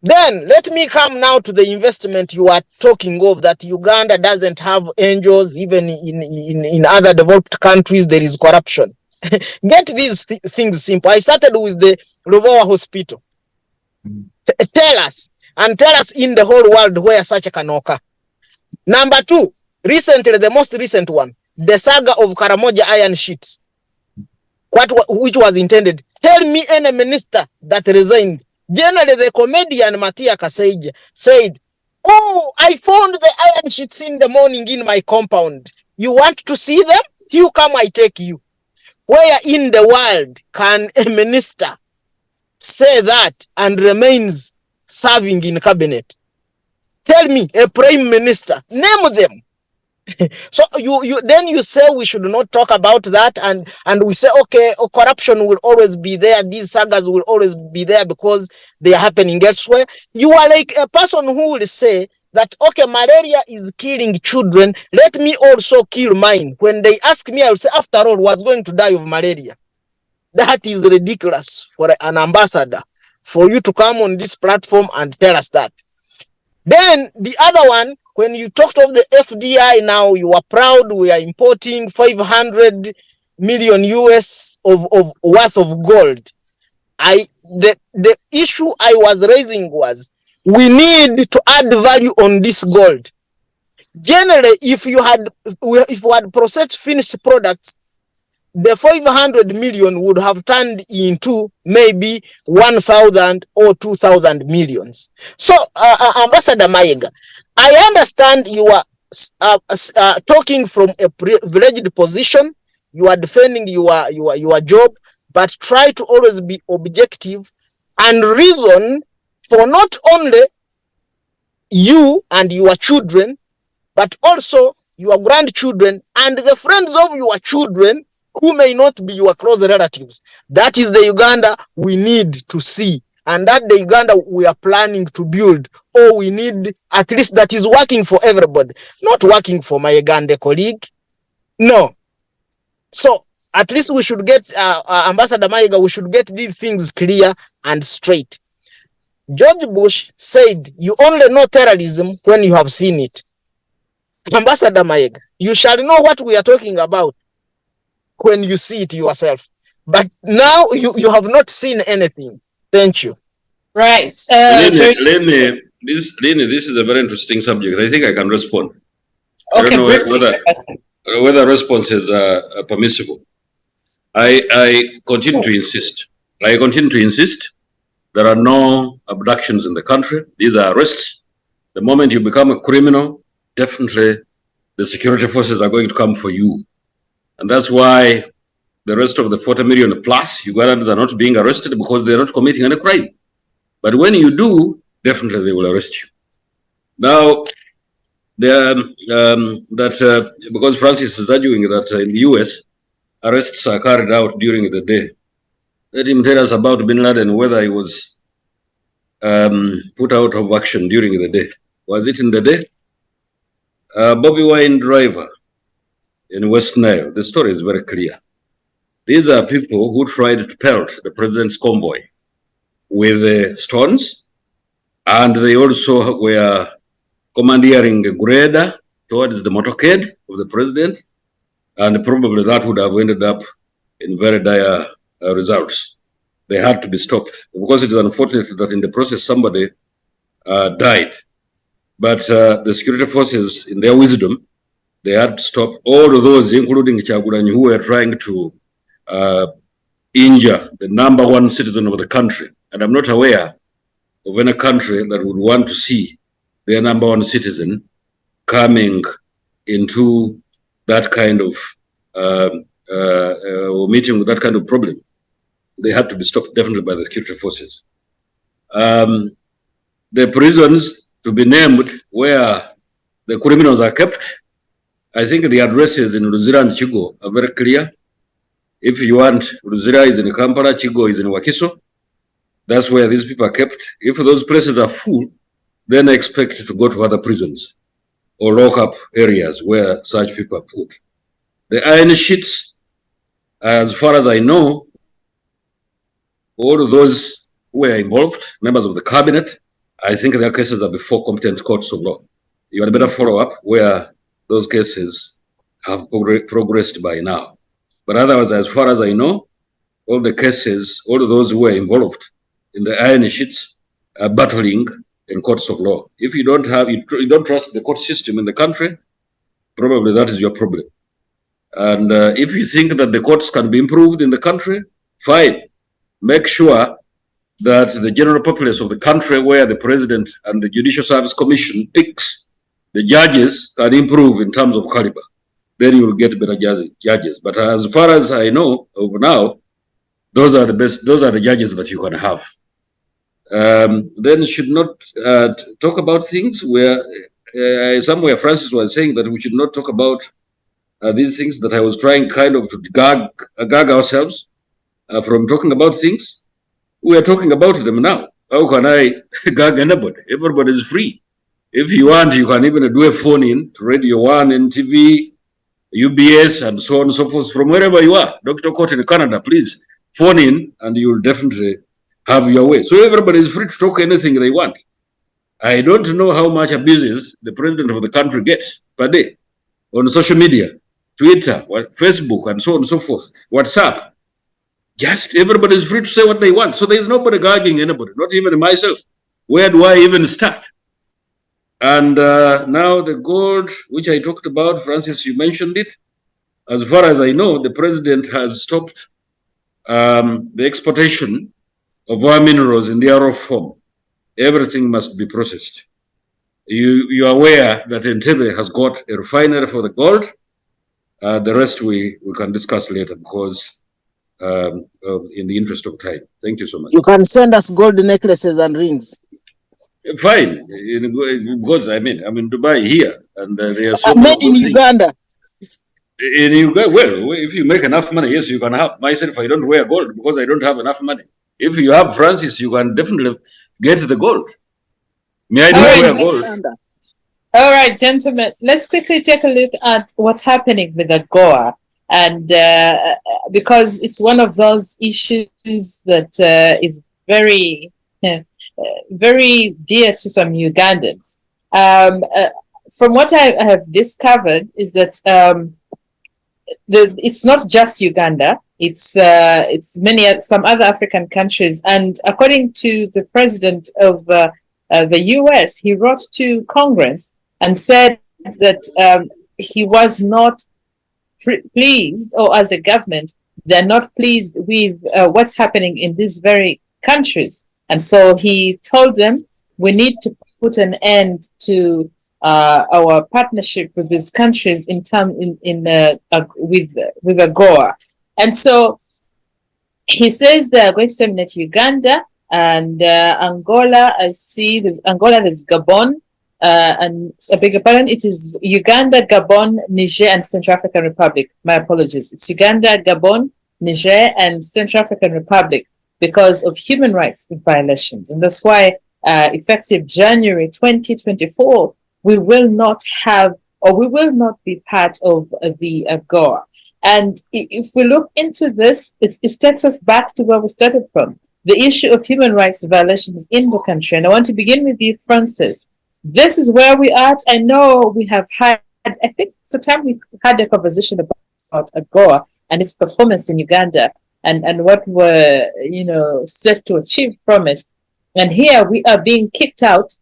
Then let me come now to the investment you are talking of, that Uganda doesn't have angels. Even in other developed countries, there is corruption. Get these things simple. I started with the Ruvowa Hospital. Tell us in the whole world where such can occur. Number two, recently, the most recent one, the saga of Karamoja iron sheets. which was intended. Tell me any minister that resigned. Generally, the comedian Matia Kasaija said, "Oh, I found the iron sheets in the morning in my compound. You want to see them? You come, I take you." Where in the world can a minister say that and remains serving in cabinet? Tell me, a prime minister, name them. So then you say we should not talk about that, and we say, okay, corruption will always be there, these sagas will always be there because they are happening elsewhere. You are like a person who will say that, okay, malaria is killing children, let me also kill mine. When they ask me, I will say, after all, was going to die of malaria. That is ridiculous for an ambassador, for you to come on this platform and tell us that. Then the other one, when you talked of the FDI, now you are proud we are importing 500 million US of worth of gold. The issue I was raising was we need to add value on this gold. Generally, if you had processed finished products, the 500 million would have turned into maybe 1,000 or 2,000 millions. So, Ambassador Mayega, I understand you are talking from a privileged position. You are defending your job, but try to always be objective and reason for not only you and your children, but also your grandchildren and the friends of your children who may not be your close relatives. That is the Uganda we need to see, and that the Uganda we are planning to build, or we need at least that is working for everybody, not working for my Uganda colleague. No. So at least we should get, Ambassador Mayega, we should get these things clear and straight. George Bush said, you only know terrorism when you have seen it. Ambassador Mayega, you shall know what we are talking about when you see it yourself. But now you have not seen anything. Thank you. Right. Lynn, this is a very interesting subject. I think I can respond. Okay, I don't know whether responses are permissible. I continue to insist. There are no abductions in the country. These are arrests. The moment you become a criminal, definitely the security forces are going to come for you. And that's why the rest of the 40 million plus Ugandans are not being arrested, because they're not committing any crime. But when you do, definitely they will arrest you. Now, because Francis is arguing that in the US, arrests are carried out during the day. Let him tell us about Bin Laden, whether he was put out of action during the day. Was it in the day? Bobby Wine driver in West Nile, the story is very clear. These are people who tried to pelt the president's convoy with stones, and they also were commandeering a grader towards the motorcade of the president, and probably that would have ended up in very dire results. They had to be stopped. Of course, it is unfortunate that in the process somebody died, but the security forces, in their wisdom, they had to stop all of those, including Kyagulanyi, who were trying to injure the #1 citizen of the country. And I'm not aware of any country that would want to see their #1 citizen coming into that kind of meeting with that kind of problem. They had to be stopped definitely by the security forces. The prisons to be named where the criminals are kept, I think the addresses in Luzira and Chigo are very clear. If you want, Luzira is in Kampala, Chigo is in Wakiso. That's where these people are kept. If those places are full, then I expect to go to other prisons or lock-up areas where such people are put. The iron sheets, as far as I know, all of those who were involved, members of the cabinet, I think their cases are before competent courts of law. You had better follow up where those cases have progressed by now. But otherwise, as far as I know, all the cases, all of those who were involved in the iron sheets are battling in courts of law. If you don't have, you don't trust the court system in the country, probably that is your problem. And if you think that the courts can be improved in the country, fine. Make sure that the general populace of the country, where the president and the Judicial Service Commission picks the judges, can improve in terms of caliber. Then you will get better judges. But as far as I know over now, those are the best. Those are the judges that you can have. Then should not talk about things where somewhere Francis was saying that we should not talk about these things that I was trying kind of to gag ourselves from talking about things. We are talking about them now. How can I gag anybody? Everybody is free. If you want, you can even do a phone in to Radio 1, NTV, UBS, and so on and so forth from wherever you are. Dr. Okot in Canada, please phone in and you will definitely have your way. So everybody is free to talk anything they want. I don't know how much abuses the president of the country gets per day on social media, Twitter, Facebook, and so on and so forth, WhatsApp. Just everybody is free to say what they want. So there is nobody gagging anybody, not even myself. Where do I even start? And now the gold, which I talked about, Francis, you mentioned it. As far as I know, the president has stopped the exportation of our minerals in their raw form. Everything must be processed. You are aware that Entebbe has got a refinery for the gold. The rest we can discuss later because in the interest of time. Thank you so much. You can send us gold necklaces and rings. Fine, because I'm in Dubai here, and there are so made many in things. Uganda. In Uganda, well, if you make enough money, yes, you can have. Myself, I don't wear gold because I don't have enough money. If you have Francis, you can definitely get the gold. Me, I don't wear gold. All right, gentlemen, let's quickly take a look at what's happening with AGOA. And because it's one of those issues that is very, very dear to some Ugandans. From what I have discovered is that it's not just Uganda. It's some other African countries. And according to the president of the US, he wrote to Congress and said that he was not pleased, or as a government, they're not pleased with what's happening in these very countries. And so he told them, we need to put an end to our partnership with these countries with AGOA. And so he says they're going to terminate Uganda and Angola. I see there's Angola, there's Gabon, and I beg your pardon, it is Uganda, Gabon, Niger, and Central African Republic. My apologies. It's Uganda, Gabon, Niger, and Central African Republic because of human rights violations. And that's why effective January 2024, we will not have, or we will not be part of the AGOA. And if we look into this, it takes us back to where we started from, the issue of human rights violations in the country. And I want to begin with you, Francis. This is where we are. I know we have had, I think it's the time we had a conversation about AGOA and its performance in Uganda and what we're, set to achieve from it. And here we are being kicked out.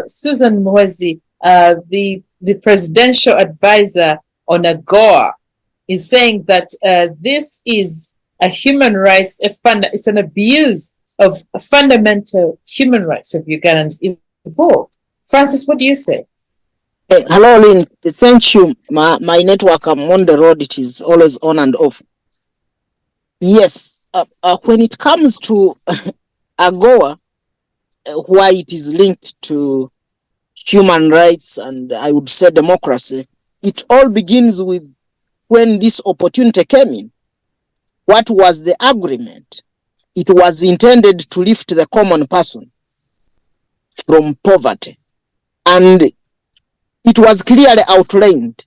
Susan Whcih, the presidential advisor on AGOA, is saying that this is a human rights, it's an abuse of fundamental human rights of Ugandans involved. Francis, what do you say? Hello, Lynn. Thank you. My network, I'm on the road. It is always on and off. Yes, when it comes to AGOA, why it is linked to human rights and I would say democracy, it all begins with when this opportunity came in. What was the agreement? It was intended to lift the common person from poverty. And it was clearly outlined.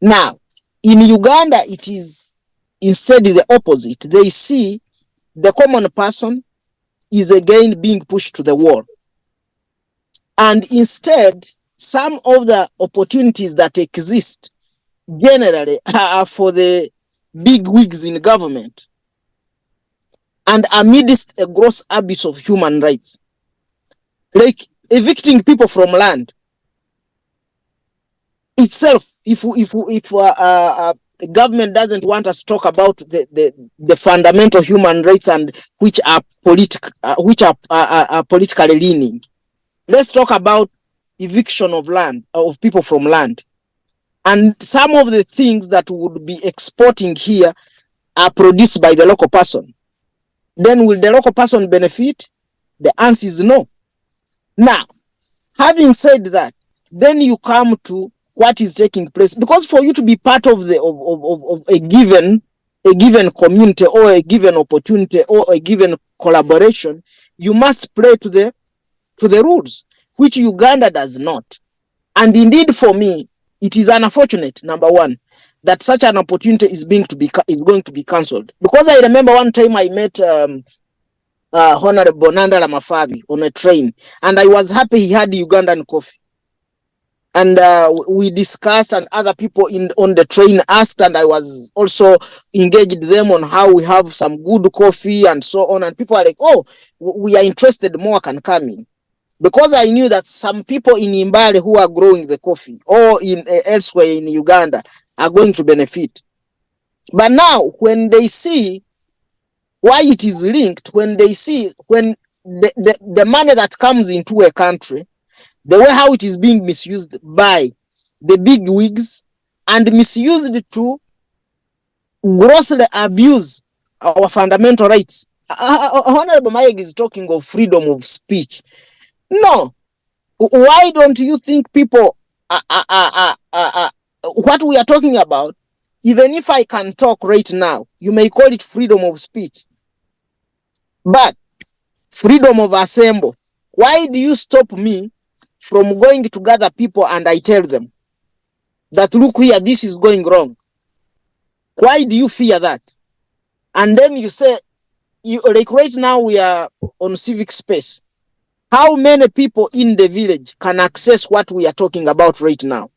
Now, in Uganda, it is instead the opposite. They see the common person is again being pushed to the wall. And instead, some of the opportunities that exist generally are for the big wigs in government and amidst a gross abuse of human rights, like evicting people from land itself. If government doesn't want us to talk about the fundamental human rights and which are politically leaning. Let's talk about eviction of land, of people from land. And some of the things that would be exporting here are produced by the local person. Then will the local person benefit? The answer is no. Now, having said that, then you come to what is taking place, because for you to be part of the of a given community or a given opportunity or a given collaboration, you must play to the rules, which Uganda does not. And indeed, for me, it is unfortunate, number one, that such an opportunity is going to be cancelled. Because I remember one time I met Honorable Nandala Mafabi on a train, and I was happy he had Ugandan coffee. And we discussed, and other people on the train asked, and I was also engaged them on how we have some good coffee and so on. And people are like, oh, we are interested, more can come in. Because I knew that some people in Imbale who are growing the coffee or in elsewhere in Uganda are going to benefit. But now when they see why it is linked, when they see when the money that comes into a country, the way how it is being misused by the big wigs and misused to grossly abuse our fundamental rights. Honorable Mayega is talking of freedom of speech. No. Why don't you think people what we are talking about, even if I can talk right now, you may call it freedom of speech, but freedom of assembly. Why do you stop me from going to gather people and I tell them that, look here, this is going wrong? Why do you fear that? And then you say, like right now we are on civic space. How many people in the village can access what we are talking about right now?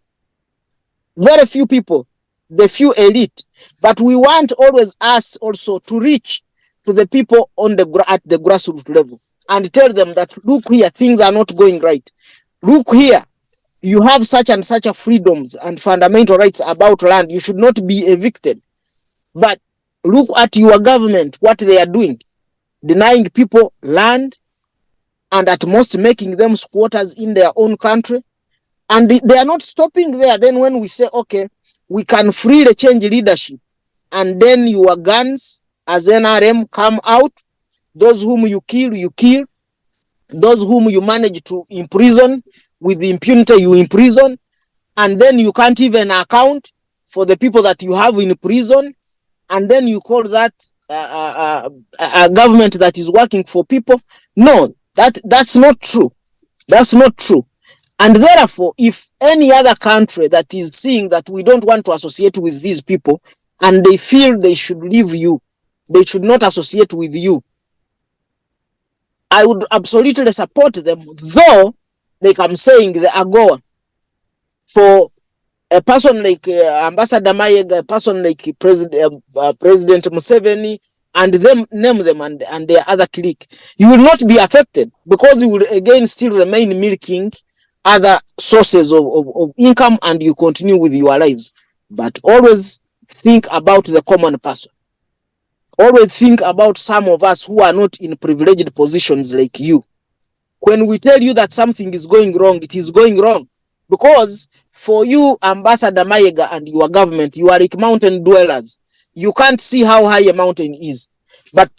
Very few people, the few elite. But we want always us also to reach to the people on at the grassroots level and tell them that, look here, things are not going right. Look here, you have such and such a freedoms and fundamental rights about land. You should not be evicted. But look at your government, what they are doing, denying people land, and at most making them squatters in their own country. And they are not stopping there. Then when we say, okay, we can freely change leadership, and then your guns as NRM come out, those whom you kill, those whom you manage to imprison with the impunity you imprison, and then you can't even account for the people that you have in prison, and then you call that a government that is working for people. No, that's not true. That's not true. And therefore, if any other country that is seeing that we don't want to associate with these people and they feel they should leave you, they should not associate with you, I would absolutely support them, though, like I'm saying, the AGOA, for a person like Ambassador Mayega, a person like President Museveni, and them, name them, and their other clique, you will not be affected, because you will again still remain milking other sources of income, and you continue with your lives. But always think about the common person. Always think about some of us who are not in privileged positions like you. When we tell you that something is going wrong, it is going wrong. Because for you, Ambassador Mayega, and your government, you are like mountain dwellers. You can't see how high a mountain is. But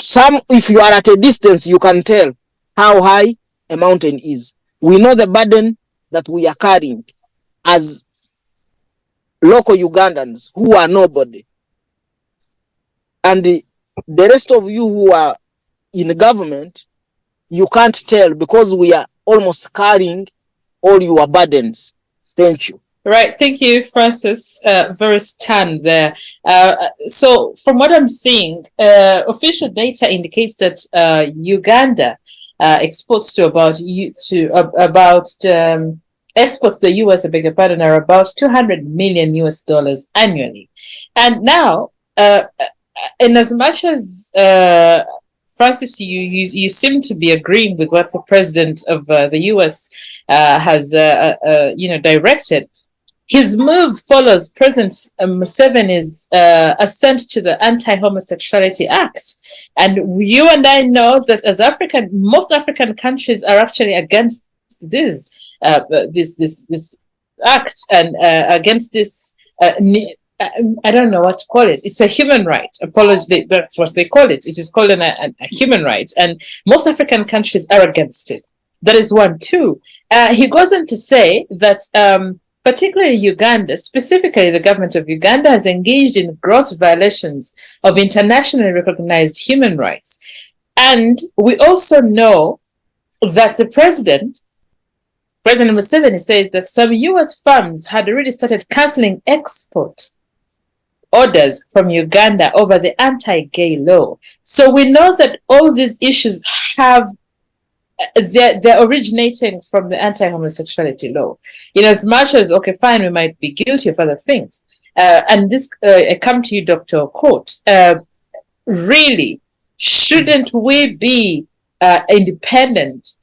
if you are at a distance, you can tell how high a mountain is. We know the burden that we are carrying as local Ugandans who are nobody. And the rest of you who are in government, you can't tell, because we are almost carrying all your burdens. Thank you. Right. Thank you, Francis. Very stunned there. So from what I'm seeing, official data indicates that Uganda exports to exports to the US, I beg your pardon, are about $200 million annually. And now, in as much as Francis, you seem to be agreeing with what the president of the US has directed. His move follows President Museveni's assent to the Anti-Homosexuality Act. And you and I know that as most African countries are actually against this act and against this, I don't know what to call it. It's a human right. Apology, that's what they call it. It is called a human right. And most African countries are against it. That is one. Two, he goes on to say that particularly Uganda, specifically the government of Uganda, has engaged in gross violations of internationally recognized human rights. And we also know that the President Museveni, says that some US firms had already started cancelling export orders from Uganda over the anti-gay law. So we know that all these issues they're originating from the anti-homosexuality law. In as much as, okay, fine, we might be guilty of other things. And this, I come to you, Dr. Okot. Really, shouldn't we be independent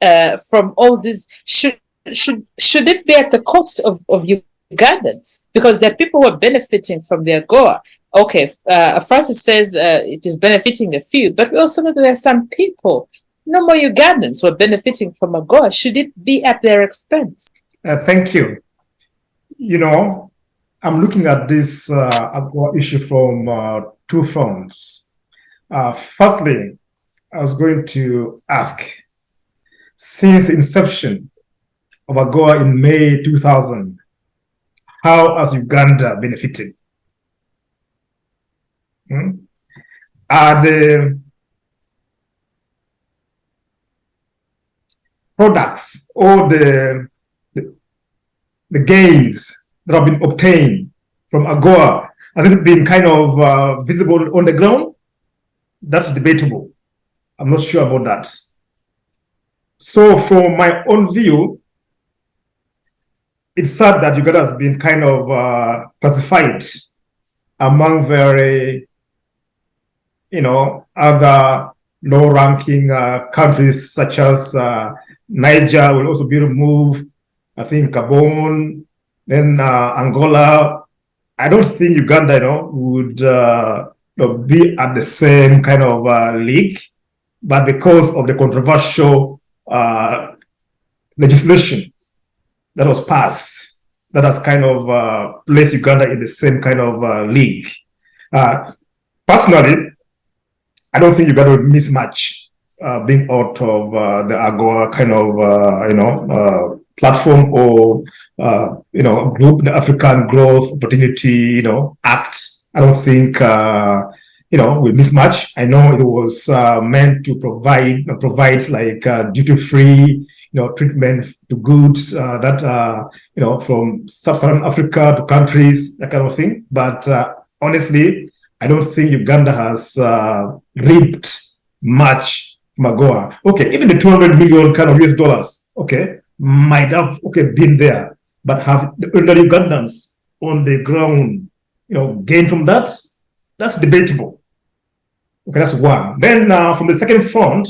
from all this? Should it be at the cost of Ugandans? Because there are people who are benefiting from the AGOA. Okay, Francis says it is benefiting a few, but we also know that there are some people, no more Ugandans, who are benefiting from AGOA. Should it be at their expense? Thank you. You know, I'm looking at this AGOA issue from two fronts. Firstly, I was going to ask, since the inception of AGOA in May 2000, how has Uganda benefited? Are the products or the gains that have been obtained from AGOA, has it been kind of visible on the ground? That's debatable. I'm not sure about that. So for my own view, it's sad that Uganda has been kind of classified among very, other low-ranking countries such as Niger will also be removed. I think Gabon, then Angola. I don't think Uganda, would be at the same kind of league, but because of the controversial legislation that was passed, that has kind of placed Uganda in the same kind of league. Personally, I don't think Uganda would miss much being out of the AGOA kind of, platform or, group, the African Growth Opportunity, Act. I don't think, we miss much. I know it was meant to provides like duty-free, treatment to goods that, from sub-Saharan Africa to countries, that kind of thing. But honestly, I don't think Uganda has reaped much from AGOA. Okay, even the 200 million kind of US dollars, okay, might have been there, but have the ordinary Ugandans on the ground, gain from that? That's debatable. Okay, that's one. Then from the second front,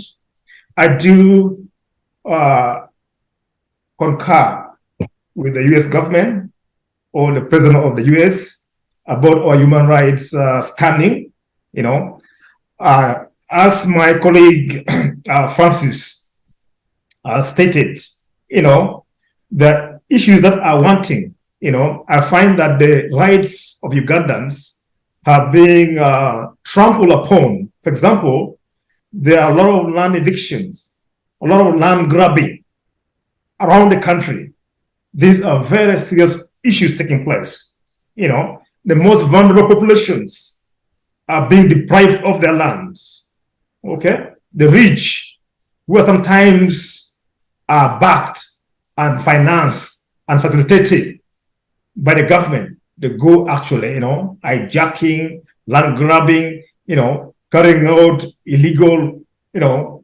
I do concur with the US government or the president of the US about our human rights standing. As my colleague Francis stated, the issues that are wanting, I find that the rights of Ugandans are being trampled upon. For example, there are a lot of land evictions, a lot of land grabbing around the country. These are very serious issues taking place. The most vulnerable populations are being deprived of their lands. Okay? The rich, who are sometimes backed and financed and facilitated by the government, they go actually, hijacking, land grabbing, carrying out illegal,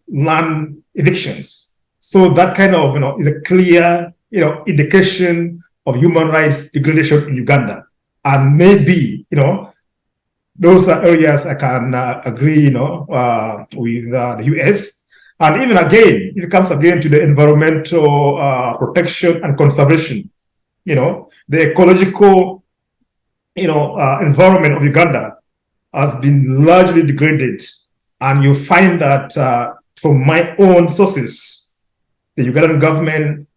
land evictions. So that kind of, is a clear, indication of human rights degradation in Uganda. And maybe, those are areas I can agree, with the US. And even again, it comes again to the environmental protection and conservation. the ecological, environment of Uganda has been largely degraded. And you find that from my own sources, the Ugandan government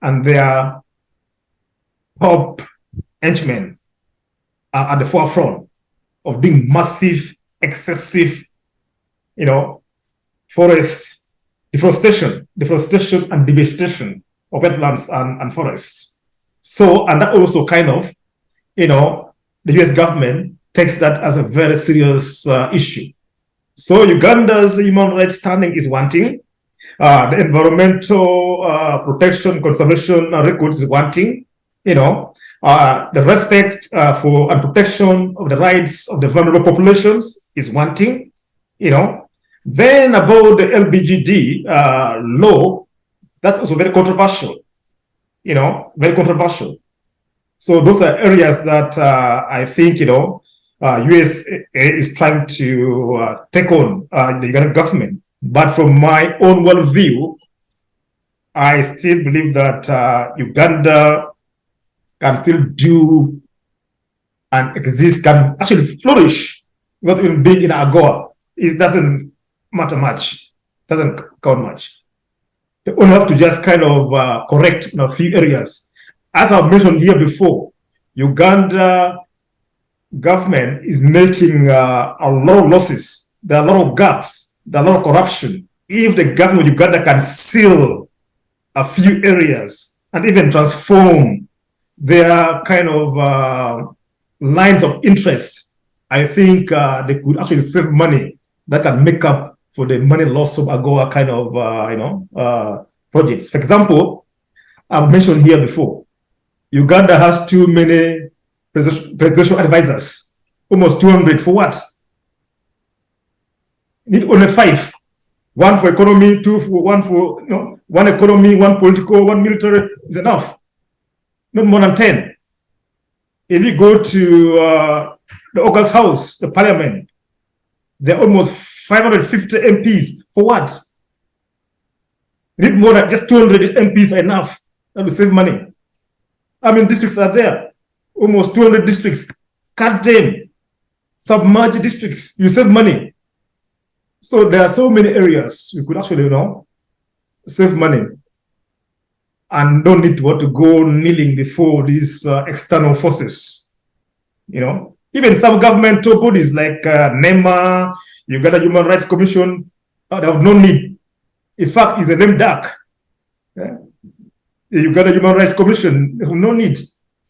and their top henchmen are at the forefront of doing massive, excessive, forest deforestation and devastation of wetlands and forests. So, and that also kind of, the US government takes that as a very serious issue. So Uganda's human rights standing is wanting. The environmental protection, conservation record is wanting. The respect for and protection of the rights of the vulnerable populations is wanting. Then about the LBGD law, that's also very controversial. Very controversial. So those are areas that I think US is trying to take on the Ugandan government. But from my own worldview, I still believe that Uganda can still do and exist, can actually flourish without even being in AGOA. It doesn't matter much, doesn't count much. You only have to just kind of correct in a few areas. As I've mentioned here before, Uganda government is making a lot of losses. There are a lot of gaps. There are a lot of corruption. If the government of Uganda can seal a few areas and even transform their kind of lines of interest, I think they could actually save money that can make up for the money loss of AGOA kind of projects. For example, I've mentioned here before, Uganda has too many presidential advisors, almost 200 for what? Need only 5. 1 for economy, 2 for 1 for, 1 economy, 1 political, 1 military is enough. Not more than 10. If you go to the August House, the parliament, there are almost 550 MPs. For what? You need more than just 200 MPs are enough. That will save money. I mean, districts are there. Almost 200 districts. Cut them. Submerge districts. You save money. So there are so many areas we could actually, save money. And don't need to go kneeling before these external forces. Even some governmental bodies like NEMA, Uganda Human Rights Commission, they have no need. In fact, it's a lame duck. The Uganda Human Rights Commission, there's no need.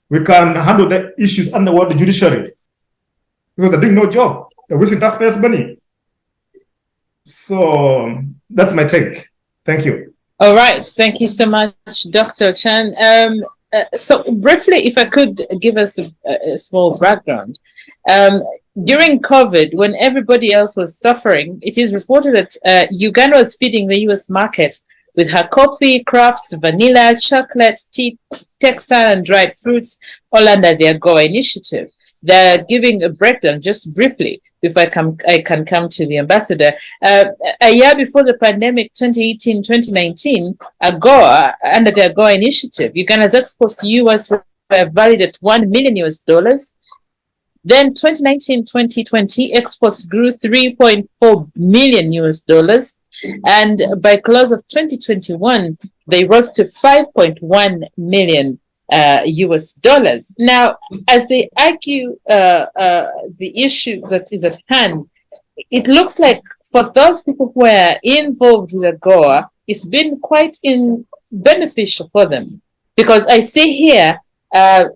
We can handle the issues under the judiciary because they're doing no job. They're wasting taxpayers' money. So that's my take. Thank you. All right. Thank you so much, Dr. Chan. So briefly, if I could give us a small background. During COVID, when everybody else was suffering, it is reported that Uganda was feeding the US market with her coffee, crafts, vanilla, chocolate, tea, textile, and dried fruits, all under the AGOA initiative. They're giving a breakdown just briefly before I can come to the ambassador. A year before the pandemic, 2018-2019, AGOA, under the AGOA initiative, Uganda's exports to US were valued at $1 million. Then 2019-2020, exports grew $3.4 million. And by close of 2021, they rose to $5.1 million. Now, as they argue the issue that is at hand, it looks like for those people who are involved with AGOA, it's been quite beneficial for them. Because I see here, that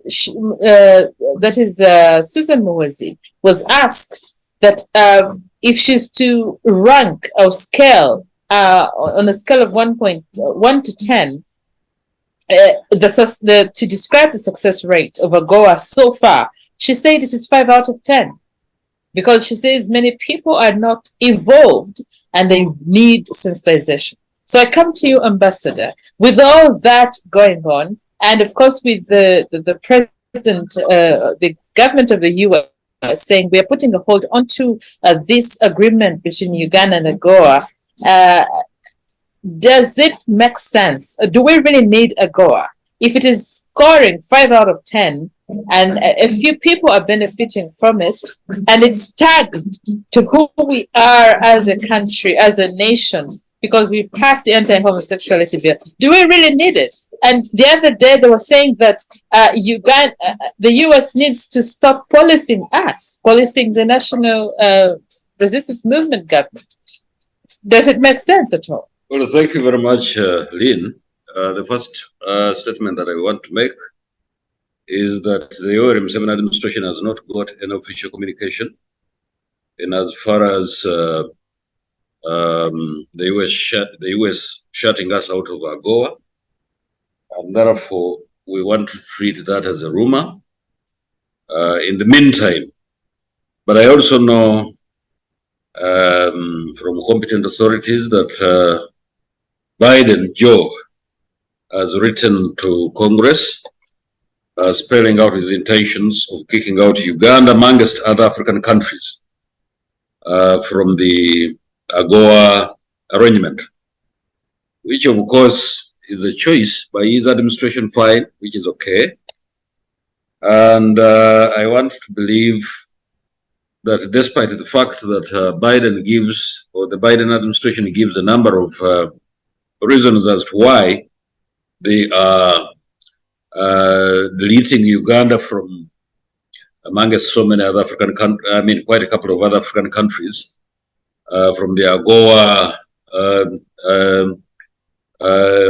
is Susan Whcih was asked that if she's to rank or scale on a scale of 1 to 10, to describe the success rate of AGOA so far, she said it is 5 out of 10, because she says many people are not involved and they need sensitization. So I come to you, Ambassador, with all that going on, and of course with the president, the government of the US saying we are putting a hold onto this agreement between Uganda and AGOA. Does it make sense? Do we really need AGOA? if it is scoring 5 out of 10, and a few people are benefiting from it, and it's tagged to who we are as a country, as a nation, because we passed the anti-homosexuality bill, do we really need it? And the other day they were saying that Uganda, the US needs to stop policing us, policing the national resistance movement government. Does it make sense at all? Well, thank you very much, Lynn. The first statement that I want to make is that the ORM7 administration has not got an official communication in as far as the US shutting us out of AGOA, and therefore we want to treat that as a rumor in the meantime. But I also know from competent authorities that Biden, Joe, has written to Congress spelling out his intentions of kicking out Uganda, amongst other African countries, from the AGOA arrangement, which of course is a choice by his administration, fine, which is okay. And I want to believe that despite the fact that Biden gives, or the Biden administration gives a number of reasons as to why they are deleting Uganda from amongst so many other African countries, I mean, quite a couple of other African countries from the AGOA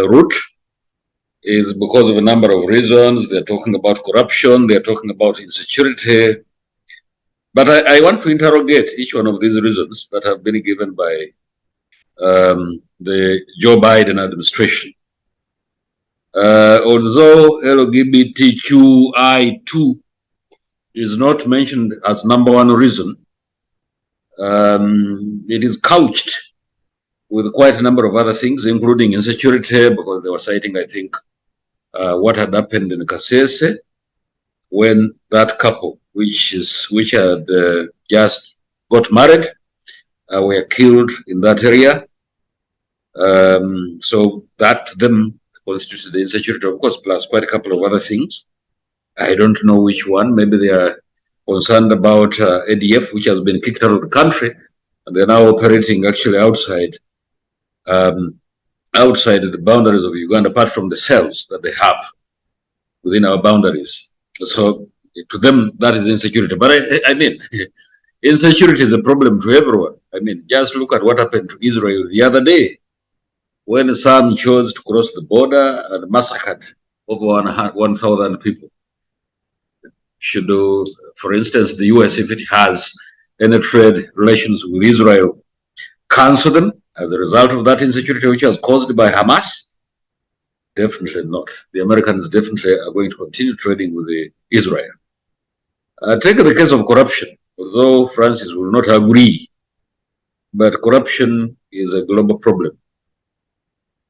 route, is because of a number of reasons. They're talking about corruption, they're talking about insecurity. But I want to interrogate each one of these reasons that have been given by the Joe Biden administration. Although LGBTQI2 is not mentioned as number one reason, it is couched with quite a number of other things, including insecurity, because they were citing, I think, what had happened in Kasese when that couple, which had just got married, were killed in that area. So that to them constitutes the insecurity, of course, plus quite a couple of other things. I don't know which one. Maybe they are concerned about ADF, which has been kicked out of the country, and they're now operating actually outside the boundaries of Uganda, apart from the cells that they have within our boundaries. So to them, that is insecurity. But I mean, insecurity is a problem to everyone. I mean, just look at what happened to Israel the other day, when some chose to cross the border and massacred over 1,000 people. Should, for instance, the US, if it has any trade relations with Israel, cancel them as a result of that insecurity which was caused by Hamas? Definitely not. The Americans definitely are going to continue trading with Israel. Take the case of corruption, although Francis will not agree, but corruption is a global problem.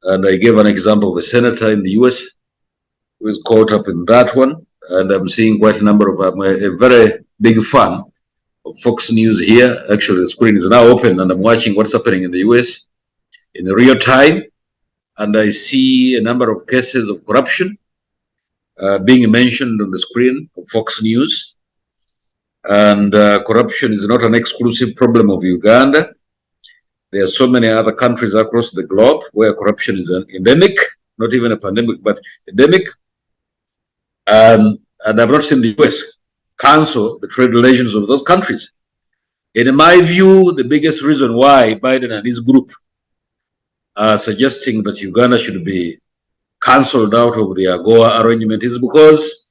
And I gave an example of a senator in the US who is caught up in that one. And I'm seeing quite a number of, I'm a very big fan of Fox News here. Actually, the screen is now open and I'm watching what's happening in the US in real time. And I see a number of cases of corruption being mentioned on the screen of Fox News. And corruption is not an exclusive problem of Uganda. There are so many other countries across the globe where corruption is an endemic, not even a pandemic, but endemic. And I've not seen the US cancel the trade relations of those countries. In my view, the biggest reason why Biden and his group are suggesting that Uganda should be cancelled out of the AGOA arrangement is because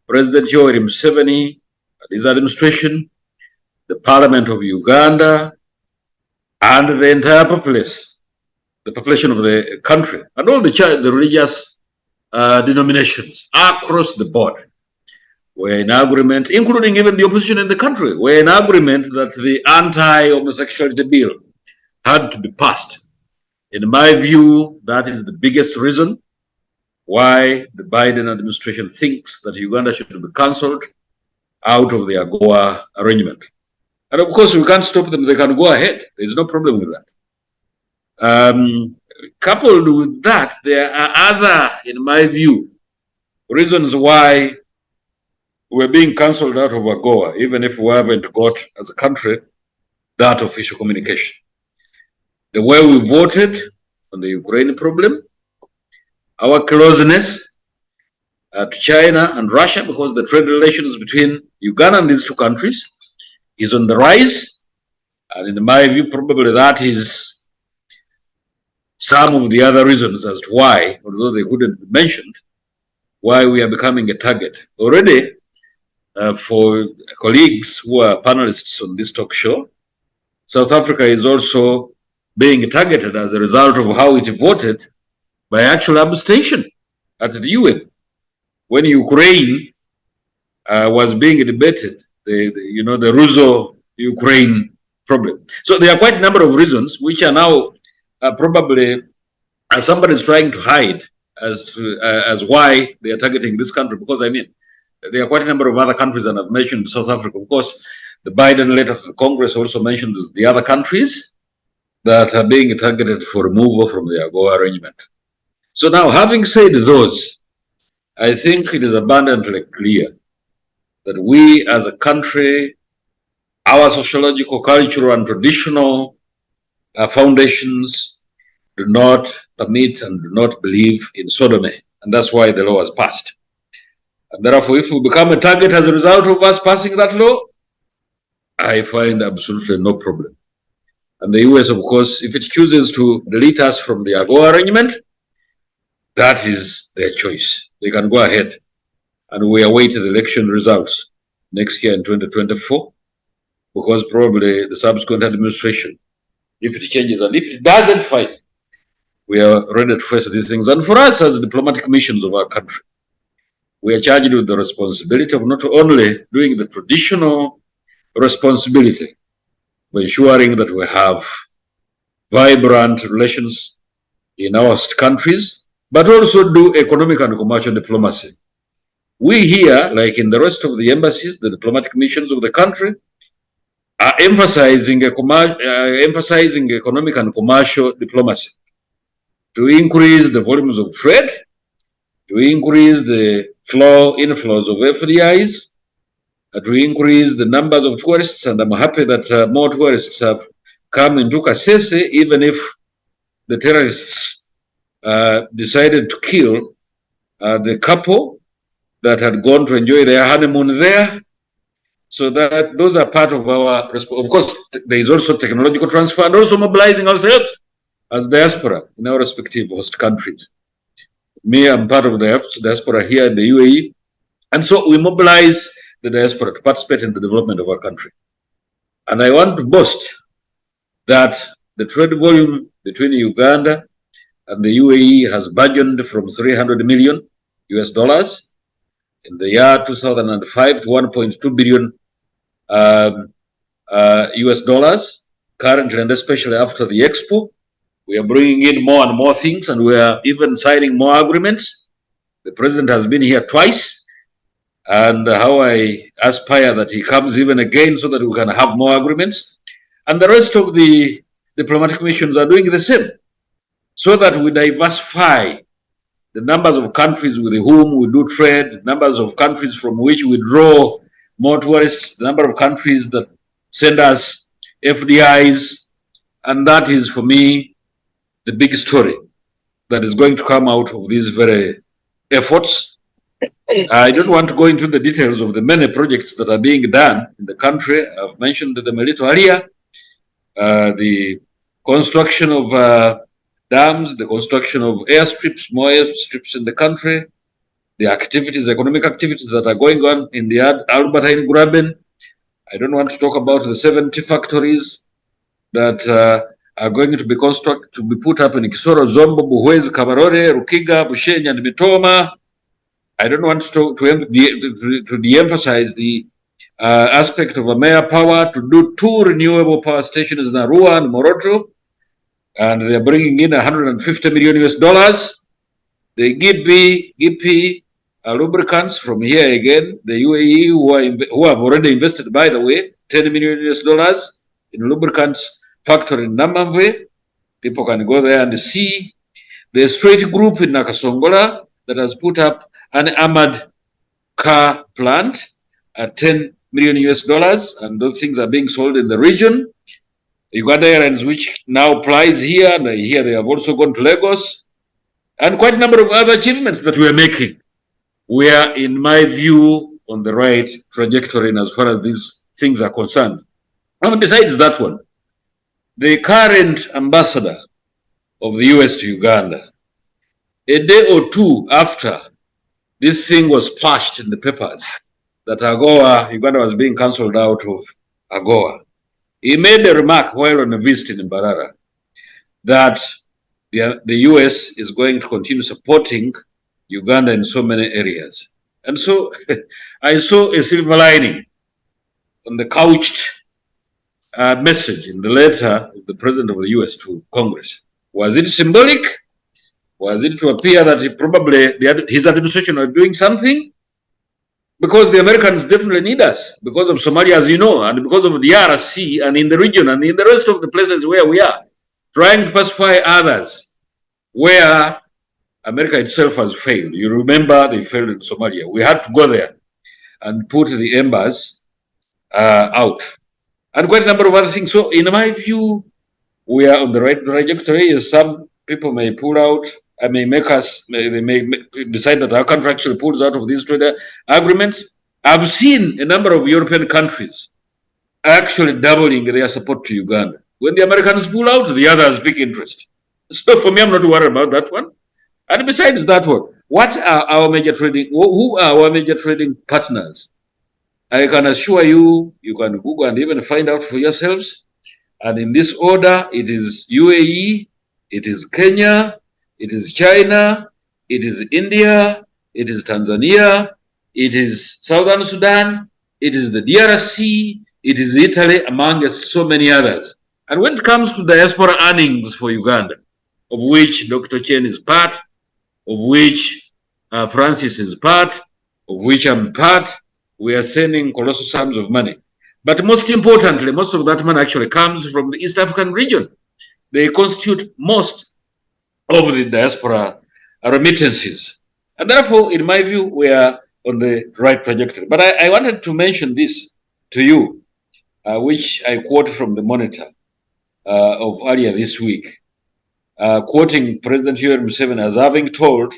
President Yoweri Museveni and his administration, the Parliament of Uganda, and the entire populace, the population of the country, and all the religious denominations across the board were in agreement, including even the opposition in the country, were in agreement that the anti-homosexuality bill had to be passed. In my view, that is the biggest reason why the Biden administration thinks that Uganda should be cancelled out of the AGOA arrangement. And of course, we can't stop them. They can go ahead. There's no problem with that. Coupled with that, there are other, in my view, reasons why we're being cancelled out of AGOA, even if we haven't got, as a country, that official communication. The way we voted on the Ukraine problem, our closeness to China and Russia, because the trade relations between Uganda and these two countries is on the rise. And in my view, probably that is some of the other reasons as to why, although they couldn't be mentioned, why we are becoming a target. Already, for colleagues who are panelists on this talk show, South Africa is also being targeted as a result of how it voted by actual abstention at the UN. When Ukraine was being debated, the Russo-Ukraine problem. So there are quite a number of reasons which are now probably somebody is trying to hide as why they are targeting this country, because I mean, there are quite a number of other countries, and I've mentioned South Africa. Of course, the Biden letter to the Congress also mentions the other countries that are being targeted for removal from the AGOA arrangement. So now, having said those, I think it is abundantly clear that we as a country, our sociological, cultural, and traditional foundations do not permit and do not believe in sodomy, and that's why the law was passed. And therefore, if we become a target as a result of us passing that law, I find absolutely no problem. And the US, of course, if it chooses to delete us from the AGOA arrangement, that is their choice. They can go ahead. And we await the election results next year in 2024, because probably the subsequent administration, if it changes, and if it doesn't, fine, we are ready to face these things. And for us as diplomatic missions of our country, we are charged with the responsibility of not only doing the traditional responsibility of ensuring that we have vibrant relations in our host countries, but also do economic and commercial diplomacy. We here, like in the rest of the embassies, the diplomatic missions of the country, are emphasizing economic and commercial diplomacy to increase the volumes of trade, to increase the inflows of FDIs, to increase the numbers of tourists. And I'm happy that more tourists have come into Kasese, even if the terrorists decided to kill the couple that had gone to enjoy their honeymoon there. So that those are part of our, of course, there is also technological transfer and also mobilizing ourselves as diaspora in our respective host countries. Me, I'm part of the diaspora here in the UAE. And so we mobilize the diaspora to participate in the development of our country. And I want to boast that the trade volume between Uganda and the UAE has burgeoned from 300 million US dollars in the year 2005 to 1.2 billion US dollars currently, and especially after the Expo. We are bringing in more and more things, and we are even signing more agreements. The president has been here twice, and how I aspire that he comes even again so that we can have more agreements. And the rest of the diplomatic missions are doing the same, so that we diversify the numbers of countries with whom we do trade, numbers of countries from which we draw more tourists, the number of countries that send us FDIs. And that is, for me, the big story that is going to come out of these very efforts. I don't want to go into the details of the many projects that are being done in the country. I've mentioned them a little earlier. The construction of dams, the construction of airstrips, more airstrips in the country, the activities, economic activities that are going on in the Albertine Graben. I don't want to talk about the 70 factories that are going to be put up in Kisoro, Zombo, Whcih, Kabarore, Rukiga, Bushenyi, and Mitoma. I don't want to de-emphasize the aspect of Amea Power to do 2 renewable power stations in Arua and Moroto, and they're bringing in 150 million US dollars. The GP lubricants from here again, the UAE who have already invested, by the way, 10 million US dollars in lubricants factory in Namamve. People can go there and see. The Straight Group in Nakasongola that has put up an armored car plant at 10 million US dollars, and those things are being sold in the region. Uganda Airlines, which now applies here, and here they have also gone to Lagos, and quite a number of other achievements that we are making. We are, in my view, on the right trajectory in as far as these things are concerned. And besides that one, the current ambassador of the US to Uganda, a day or two after this thing was splashed in the papers that AGOA, Uganda was being cancelled out of AGOA, he made a remark while on a visit in Mbarara that the US is going to continue supporting Uganda in so many areas. And so I saw a silver lining on the couched message in the letter of the President of the US to Congress. Was it symbolic? Was it to appear that his administration was doing something? Because the Americans definitely need us, because of Somalia, as you know, and because of the DRC, and in the region, and in the rest of the places where we are, trying to pacify others, where America itself has failed. You remember they failed in Somalia. We had to go there and put the embassies out, and quite a number of other things. So in my view, we are on the right trajectory. Some people may pull out, they may decide that our country actually pulls out of these trade agreements. I've seen a number of European countries actually doubling their support to Uganda. When the Americans pull out, the others pick interest. So for me, I'm not worried about that one. And besides that one, what are our major trading, who are our major trading partners? I can assure you, you can Google and even find out for yourselves. And in this order, it is UAE, it is Kenya, it is China, it is India, it is Tanzania, it is Southern Sudan, it is the DRC, it is Italy, amongst so many others. And when it comes to diaspora earnings for Uganda, of which Dr. Chen is part, of which Francis is part, of which I'm part, we are sending colossal sums of money. But most importantly, most of that money actually comes from the East African region. They constitute most of the diaspora remittances. And therefore, in my view, we are on the right trajectory. But I wanted to mention this to you, which I quote from the Monitor of earlier this week, quoting President Yoweri Museveni as having told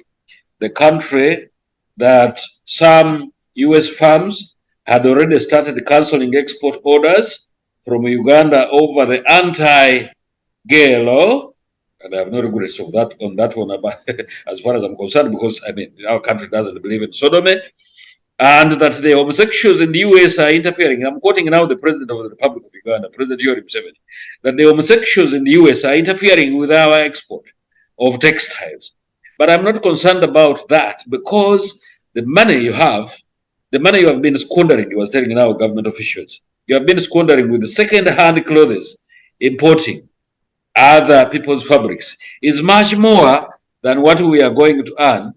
the country that some US firms had already started cancelling export orders from Uganda over the anti-gay law, and I have no regrets of that on that one as far as I'm concerned, because I mean our country doesn't believe in sodomy, and that the homosexuals in the US are interfering. I'm quoting now the President of the Republic of Uganda, President Yoweri Museveni, that the homosexuals in the US are interfering with our export of textiles. But I'm not concerned about that, because the money you have been squandering, he was telling now government officials, you have been squandering with the second-hand clothes, importing other people's fabrics, is much more than what we are going to earn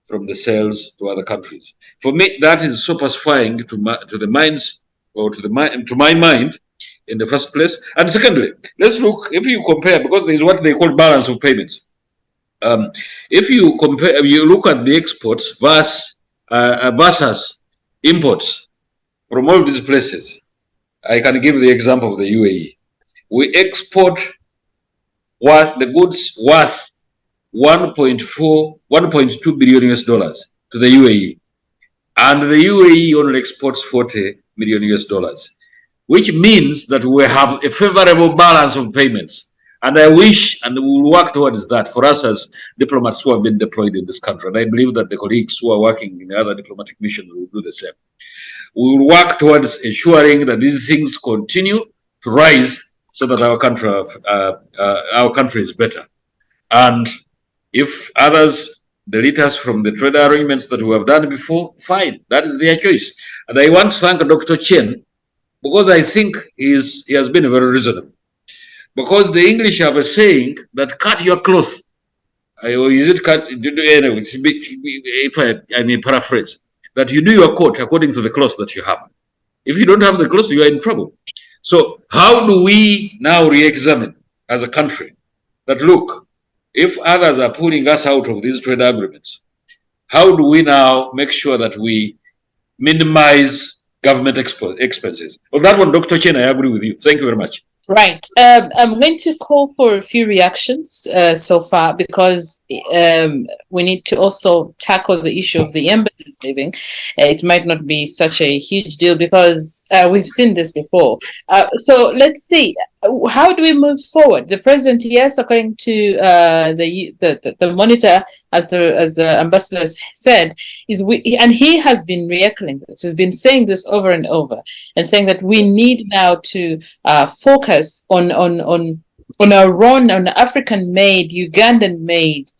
from the sales to other countries. For me, that is so pacifying to the minds, or to my mind, in the first place. And secondly, let's look, if you compare, because there is what they call balance of payments. If you compare, you look at the exports versus imports from all these places. I can give the example of the UAE. We export the goods worth 1.2 billion US dollars to the UAE, and the UAE only exports 40 million US dollars, which means that we have a favorable balance of payments. And I wish, and we will work towards that, for us as diplomats who have been deployed in this country, and I believe that the colleagues who are working in other diplomatic missions will do the same. We will work towards ensuring that these things continue to rise, so that our country is better. And if others delete us from the trade arrangements that we have done before, fine, that is their choice. And I want to thank Dr. Chen, because I think he has been very reasonable. Because the English have a saying that cut your cloth. Or is it cut? Anyway, if I may paraphrase, that you do your coat according to the cloth that you have. If you don't have the cloth, you are in trouble. So how do we now re-examine as a country that, look, if others are pulling us out of these trade agreements, how do we now make sure that we minimize government expenses? On that one, Dr. Chen, I agree with you. Thank you very much. Right. I'm going to call for a few reactions so far, because we need to also tackle the issue of the embassies leaving. It might not be such a huge deal because we've seen this before. So let's see. How do we move forward? The president, yes, according to the monitor, as the ambassador said, and he has been re-echoing this. He's been saying this over and over, and saying that we need now to focus on our own, on African-made, Ugandan-made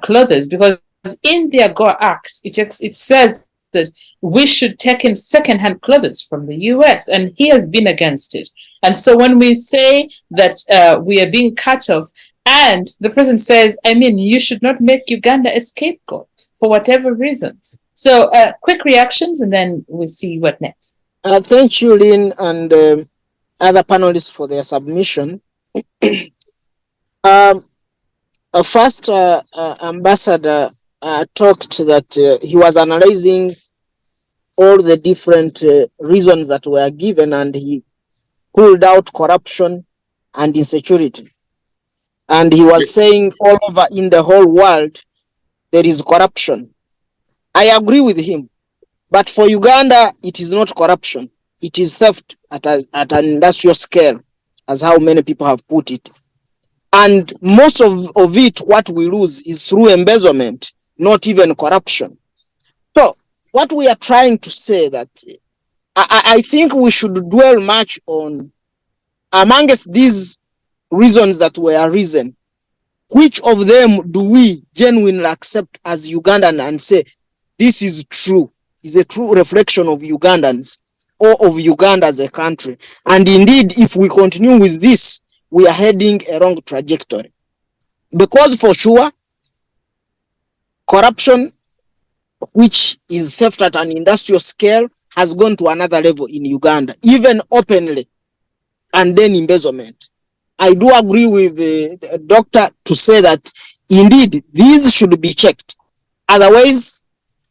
clothes, because in the AGOA Act, it says that we should take in second-hand clothes from the US, and he has been against it. And so when we say that we are being cut off, and the president says, I mean, you should not make Uganda a scapegoat for whatever reasons. So quick reactions, and then we'll see what next. Thank you, Lynn, and other panelists for their submission. First, Ambassador talked that he was analyzing all the different reasons that were given, and he pulled out corruption and insecurity. And he was saying all over in the whole world, there is corruption. I agree with him. But for Uganda, it is not corruption. It is theft at an industrial scale, as how many people have put it. And most of it, what we lose is through embezzlement, not even corruption. So what we are trying to say that I think we should dwell much on, amongst these reasons that were risen, which of them do we genuinely accept as Ugandan and say, this is true, is a true reflection of Ugandans or of Uganda as a country. And indeed, if we continue with this, we are heading a wrong trajectory. Because for sure, corruption, which is theft at an industrial scale, has gone to another level in Uganda, even openly, and then embezzlement. I do agree with the doctor to say that indeed these should be checked. Otherwise,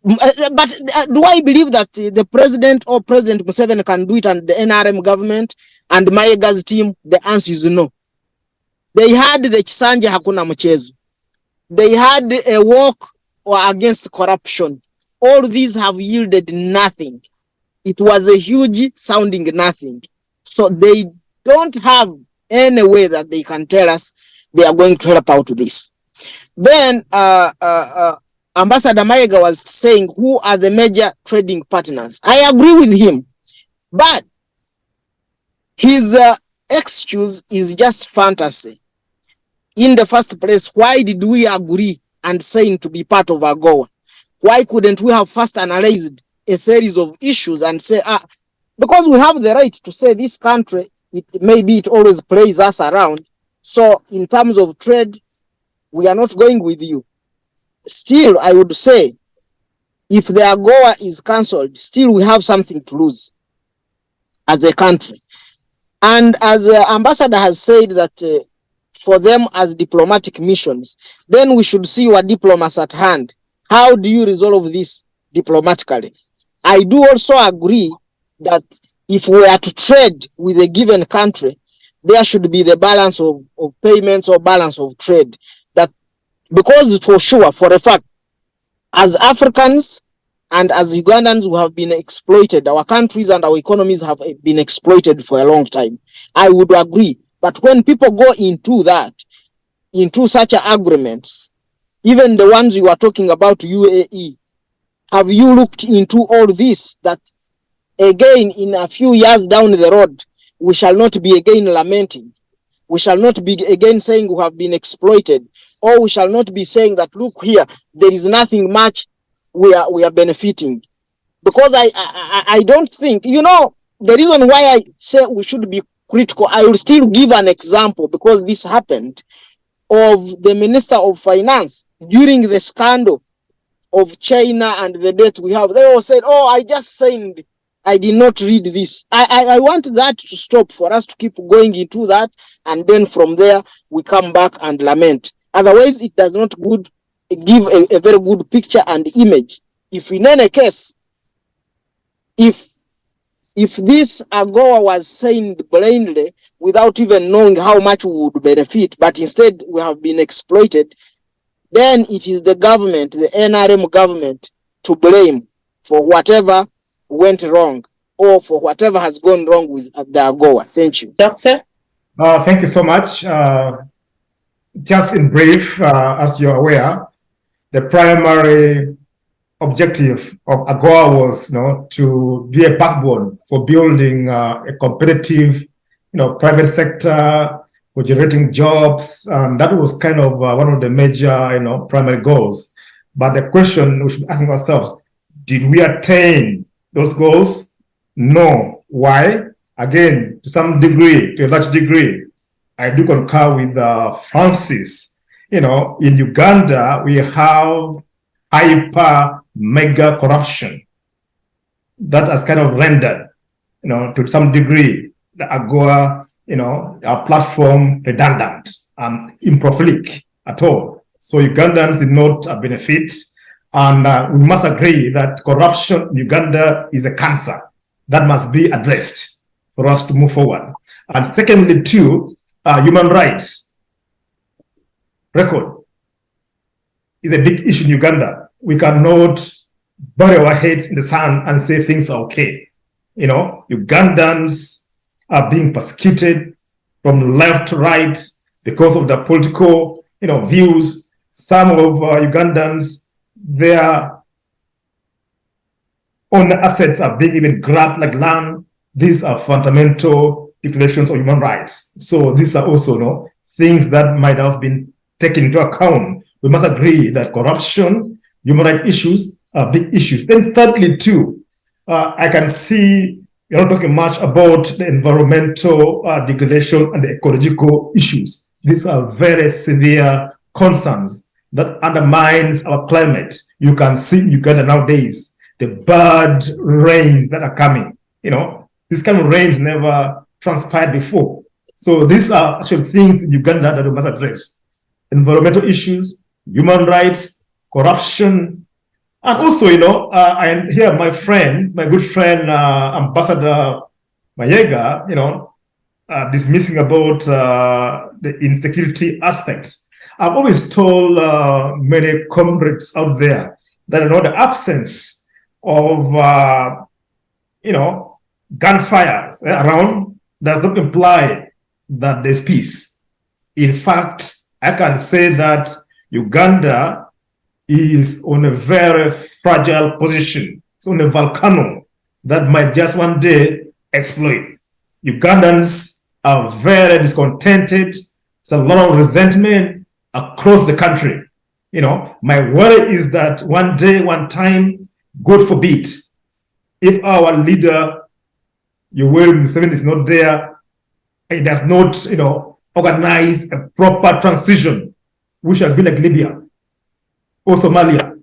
but do I believe that the president or President Museveni can do it, and the NRM government and Mayega's team? The answer is no. They had the Chisanje Hakuna Mchezo. They had a walk against corruption. All these have yielded nothing. It was a huge sounding nothing. So they don't have any way that they can tell us they are going to help out with this. Then Ambassador Mayega was saying, who are the major trading partners? I agree with him, but his excuse is just fantasy. In the first place, why did we agree and saying to be part of AGOA? Why couldn't we have first analyzed a series of issues and say, because we have the right to say this country, maybe it always plays us around. So in terms of trade, we are not going with you. Still, I would say, if the AGOA is cancelled, still we have something to lose as a country. And as the ambassador has said that for them as diplomatic missions, then we should see what diplomats at hand. How do you resolve this diplomatically? I do also agree that if we are to trade with a given country, there should be the balance of payments or balance of trade. That because for sure, for a fact, as Africans and as Ugandans who have been exploited, our countries and our economies have been exploited for a long time. I would agree. But when people go into that, into such agreements, even the ones you are talking about, UAE, have you looked into all this? That again, in a few years down the road, we shall not be again lamenting. We shall not be again saying we have been exploited, or we shall not be saying that, look here, there is nothing much we are benefiting. Because I don't think, you know, the reason why I say we should be critical, I will still give an example because this happened, of the Minister of Finance during the scandal of China and the debt we have. They all said, oh, I just signed, I did not read this. I want that to stop, for us to keep going into that, and then from there we come back and lament. Otherwise, it does not good give a very good picture and image. If in any case, if this AGOA was signed blindly without even knowing how much we would benefit, but instead we have been exploited, then it is the government, the NRM government, to blame for whatever went wrong or for whatever has gone wrong with the AGOA. Thank you. Doctor? Thank you so much. Just in brief, as you're aware, the primary objective of AGOA was, to be a backbone for building a competitive, private sector, for generating jobs, and that was kind of one of the major, primary goals. But the question we should be asking ourselves: did we attain those goals? No. Why? Again, to some degree, to a large degree, I do concur with Francis. In Uganda, we have hyper mega corruption that has kind of rendered, to some degree, the AGOA, our platform redundant and improlific at all. So Ugandans did not benefit, and we must agree that corruption in Uganda is a cancer that must be addressed for us to move forward. And secondly, too, human rights record is a big issue in Uganda. We cannot bury our heads in the sand and say things are okay. Ugandans are being persecuted from left to right because of their political, views. Some of Ugandans, their own assets are being even grabbed like land. These are fundamental declarations of human rights. So these are also things that might have been taken into account. We must agree that corruption, human rights issues are big issues. Then thirdly, too, I can see you're not talking much about the environmental degradation and the ecological issues. These are very severe concerns that undermines our climate. You can see in Uganda nowadays the bad rains that are coming. This kind of rains never transpired before. So these are actually things in Uganda that we must address: environmental issues, human rights, corruption, and also, I hear my good friend, Ambassador Mayega, dismissing about the insecurity aspects. I've always told many comrades out there that, the absence of, gunfire around does not imply that there's peace. In fact, I can say that Uganda is on a very fragile position. It's on a volcano that might just one day explode. Ugandans are very discontented. There's a lot of resentment across the country. My worry is that one day, one time, God forbid, if our leader, Yoweri Museveni, is not there, he does not, organize a proper transition, we shall be like Libya or Somalia.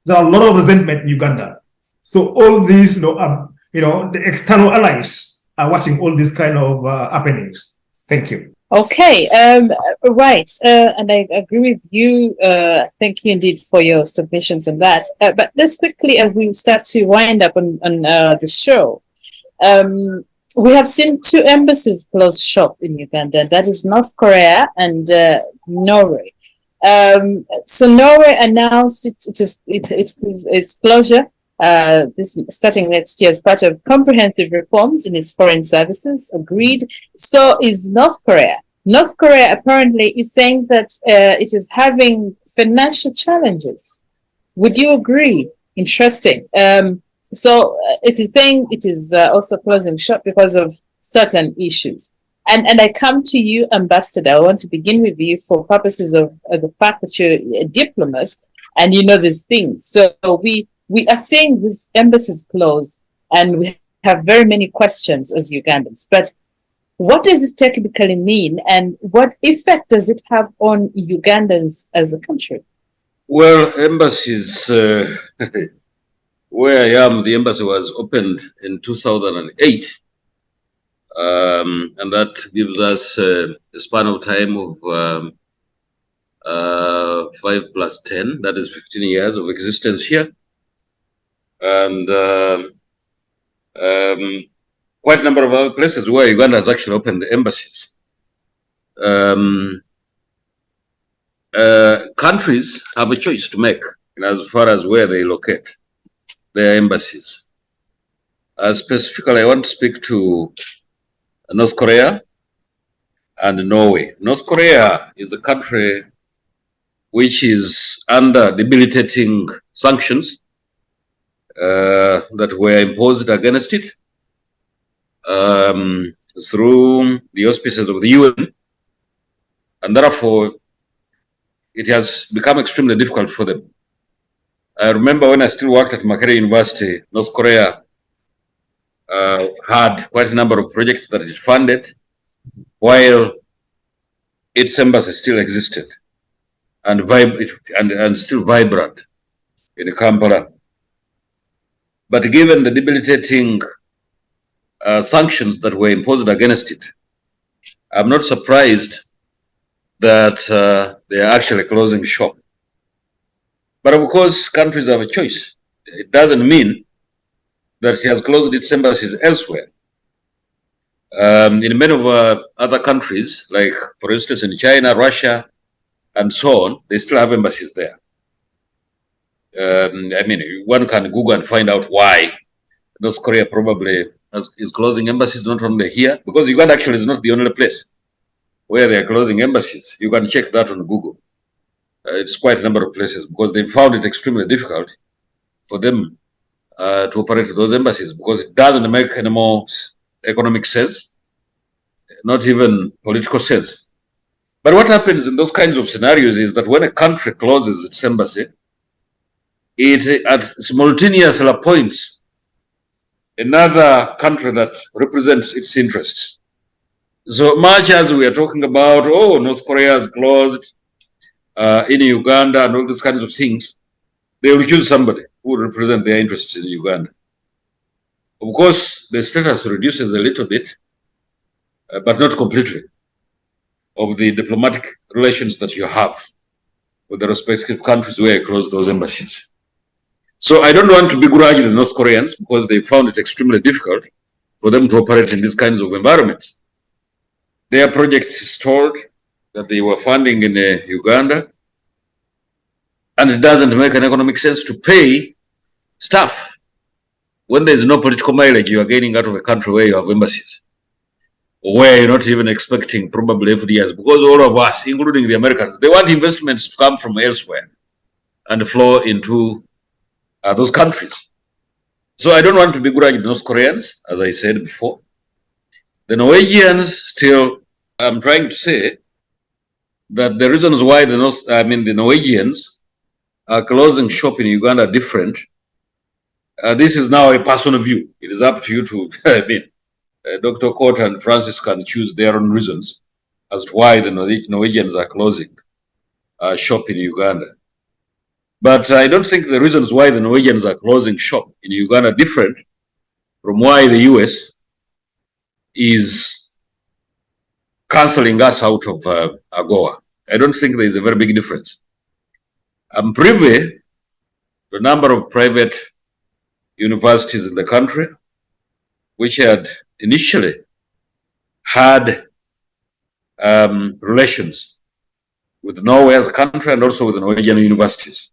There are a lot of resentment in Uganda. So all these, the external allies are watching all these kind of happenings. Thank you. Okay, right. And I agree with you. Thank you indeed for your submissions on that. But let's quickly, as we start to wind up on the show, we have seen two embassies close shop in Uganda. That is North Korea and Norway. So Norway announced its closure this starting next year as part of comprehensive reforms in its foreign services. Agreed. So is North Korea. North Korea apparently is saying that it is having financial challenges. Would you agree? Interesting. So it is saying it is also closing shop because of certain issues. And I come to you, Ambassador. I want to begin with you for purposes of the fact that you're a diplomat and you know these things. So we are seeing these embassies close, and we have very many questions as Ugandans. But what does it technically mean, and what effect does it have on Ugandans as a country? Well, embassies, where I am, the embassy was opened in 2008. And that gives us a span of time of 5 plus 10, that is 15 years of existence here. And quite a number of other places where Uganda has actually opened the embassies. Countries have a choice to make as far as where they locate their embassies. Specifically, I want to speak to North Korea and Norway. North Korea is a country which is under debilitating sanctions that were imposed against it through the auspices of the UN, and therefore it has become extremely difficult for them. I remember when I still worked at Makerere University, North Korea had quite a number of projects that it funded while its embassy still existed and still vibrant in Kampala. But given the debilitating sanctions that were imposed against it, I'm not surprised that they are actually closing shop. But of course, countries have a choice. It doesn't mean that it has closed its embassies elsewhere. In many of other countries, like for instance in China, Russia, and so on, they still have embassies there. I mean, one can Google and find out why North Korea probably is closing embassies, not only here, because Uganda actually is not the only place where they are closing embassies. You can check that on Google. It's quite a number of places because they found it extremely difficult for them to operate those embassies because it doesn't make any more economic sense, not even political sense. But what happens in those kinds of scenarios is that when a country closes its embassy, it simultaneously appoints another country that represents its interests. So much as we are talking about, oh, North Korea has closed in Uganda and all these kinds of things, they will choose somebody who will represent their interests in Uganda. Of course, the status reduces a little bit, but not completely, of the diplomatic relations that you have with the respective countries where you close those embassies. So I don't want to begrudge the North Koreans because they found it extremely difficult for them to operate in these kinds of environments. Their projects stalled that they were funding in Uganda, and it doesn't make an economic sense to pay staff when there's no political mileage you are gaining out of a country where you have embassies, or where you're not even expecting probably FDIs, because all of us, including the Americans, they want investments to come from elsewhere and flow into those countries. So I don't want to begrudge the North Koreans, as I said before. The Norwegians still, I'm trying to say that the reasons why the Norwegians are closing shop in Uganda are different. This is now a personal view. It is up to you to, Dr. Okot and Francis can choose their own reasons as to why the Norwegians are closing shop in Uganda. But I don't think the reasons why the Norwegians are closing shop in Uganda are different from why the US is cancelling us out of AGOA. I don't think there is a very big difference. I'm privy to a number of private universities in the country which had initially had relations with Norway as a country and also with the Norwegian universities.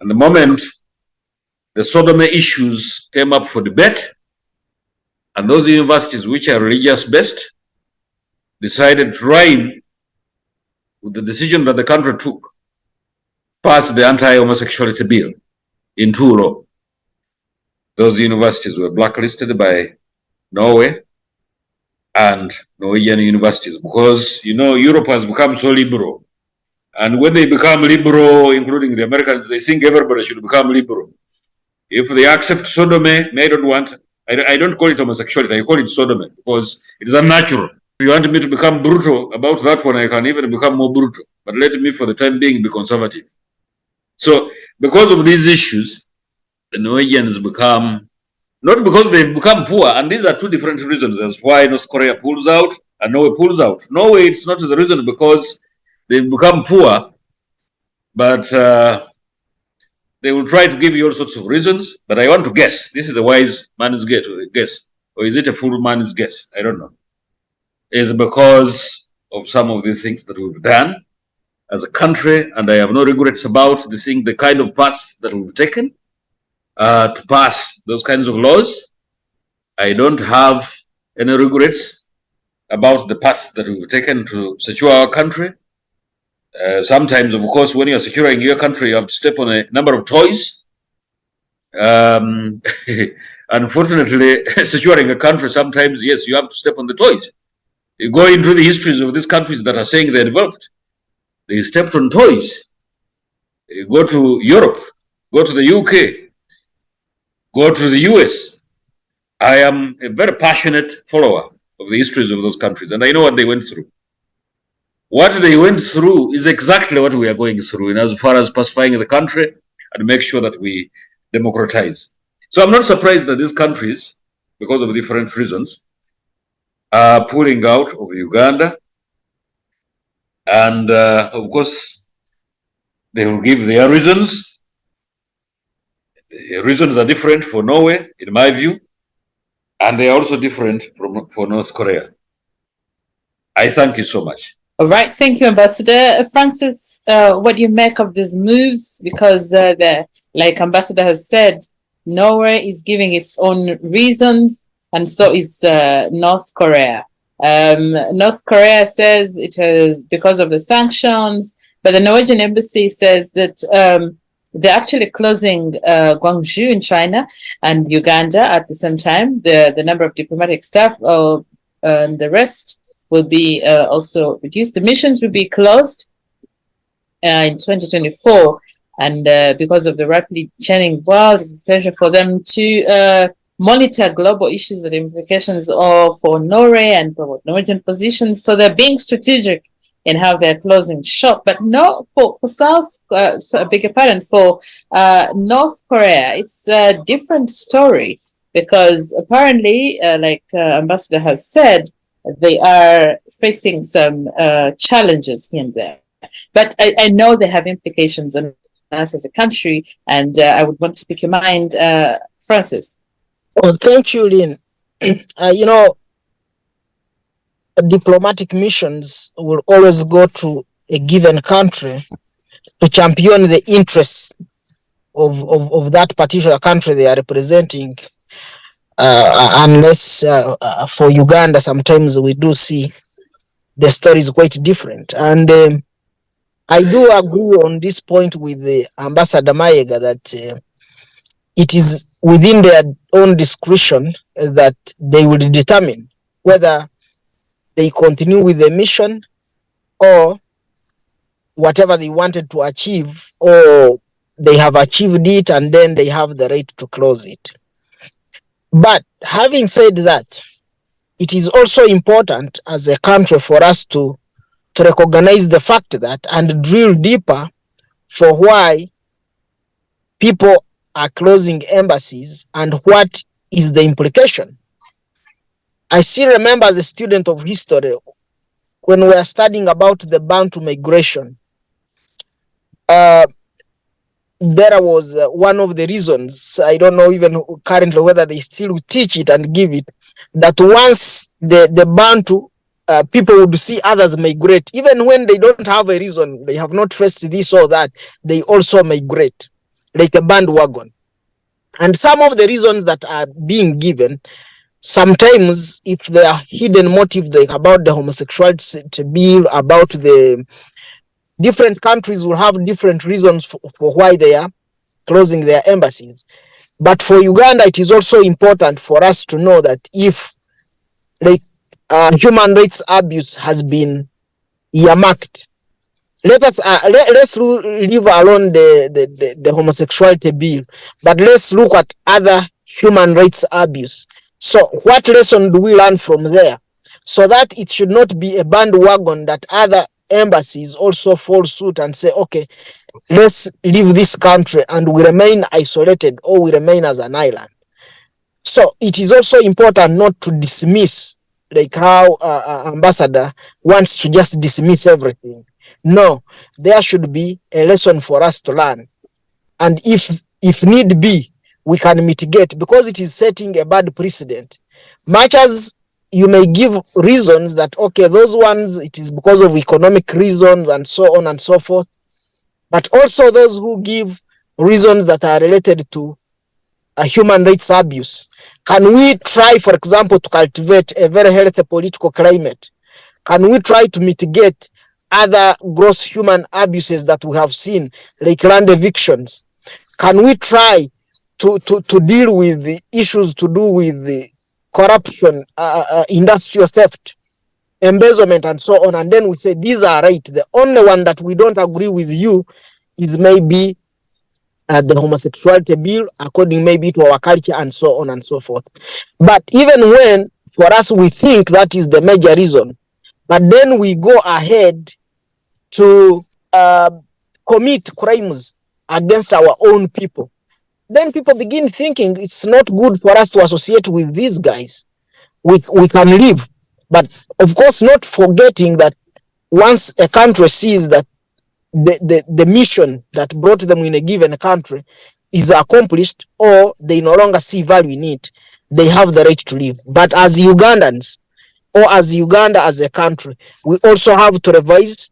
And the moment the sodomy issues came up for debate, and those universities which are religious-based decided to rhyme with the decision that the country took, passed the anti-homosexuality bill into law. Those universities were blacklisted by Norway and Norwegian universities because, you know, Europe has become so liberal. And when they become liberal, including the Americans, they think everybody should become liberal. If they accept sodomy, they don't want, I don't call it homosexuality, I call it sodomy because it is unnatural. If you want me to become brutal about that one, I can even become more brutal. But let me, for the time being, be conservative. So, because of these issues, the Norwegians become, not because they've become poor, and these are two different reasons as to why North Korea pulls out and Norway pulls out. Norway, it's not the reason because they've become poor, but they will try to give you all sorts of reasons. But I want to guess. This is a wise man's guess. Or is it a fool man's guess? I don't know. Is because of some of these things that we've done as a country, and I have no regrets about the kind of path that we've taken to pass those kinds of laws. I don't have any regrets about the path that we've taken to secure our country. Sometimes, of course, when you're securing your country, you have to step on a number of toys. Unfortunately, securing a country, sometimes, yes, you have to step on the toys. You go into the histories of these countries that are saying they're developed. They stepped on toys. You go to Europe, go to the UK, go to the US. I am a very passionate follower of the histories of those countries, and I know what they went through. What they went through is exactly what we are going through in as far as pacifying the country and make sure that we democratize. So I'm not surprised that these countries, because of different reasons, are pulling out of Uganda. And of course, they will give their reasons. The reasons are different for Norway, in my view, and they are also different for North Korea. I thank you so much. All right, thank you, Ambassador. Francis, what do you make of these moves? Because, like Ambassador has said, Norway is giving its own reasons, and so is North Korea. North Korea says it is because of the sanctions, but the Norwegian embassy says that they're actually closing Guangzhou in China and Uganda at the same time. The number of diplomatic staff and the rest will be also reduced. The missions will be closed in 2024, and because of the rapidly changing world, it's essential for them to monitor global issues and implications for Norway and for Norwegian positions. So they're being strategic in how they're closing shop. But no, for North Korea, it's a different story, because apparently, like Ambassador has said, they are facing some challenges here and there. But I know they have implications on us as a country, and I would want to pick your mind, Francis. Well, thank you, Lynn. Diplomatic missions will always go to a given country to champion the interests of that particular country they are representing. Unless for Uganda, sometimes we do see the story is quite different. And I do agree on this point with the Ambassador Mayega that it is within their own discretion that they will determine whether they continue with the mission or whatever they wanted to achieve, or they have achieved it and then they have the right to close it. But having said that, it is also important as a country for us to recognize the fact that and drill deeper for why people are closing embassies and what is the implication. I still remember as a student of history when we were studying about the Bantu migration. There was one of the reasons, I don't know even currently whether they still teach it and give it, that once the Bantu people would see others migrate, even when they don't have a reason, they have not faced this or that, they also migrate, like a bandwagon. And some of the reasons that are being given, sometimes if there are hidden motives like about the homosexuality bill, about the different countries will have different reasons for why they are closing their embassies. But for Uganda, it is also important for us to know that if like human rights abuse has been earmarked, let's leave alone the homosexuality bill, but let's look at other human rights abuse. So what lesson do we learn from there? So that it should not be a bandwagon that other embassies also fall suit and say, okay, let's leave this country and we remain isolated or we remain as an island. So it is also important not to dismiss, like how Ambassador wants to just dismiss everything. No, there should be a lesson for us to learn. And if need be, we can mitigate, because it is setting a bad precedent. Much as you may give reasons that, okay, those ones, it is because of economic reasons and so on and so forth, but also those who give reasons that are related to human rights abuse. Can we try, for example, to cultivate a very healthy political climate? Can we try to mitigate other gross human abuses that we have seen, like land evictions? Can we try to deal with the issues to do with the corruption, industrial theft, embezzlement, and so on? And then we say, these are right. The only one that we don't agree with you is maybe the homosexuality bill, according maybe to our culture, and so on and so forth. But even when, for us, we think that is the major reason, but then we go ahead to commit crimes against our own people, then people begin thinking it's not good for us to associate with these guys. We can live, but of course not forgetting that once a country sees that the mission that brought them in a given country is accomplished, or they no longer see value in it, they have the right to live. But as Ugandans, or as Uganda as a country, we also have to revise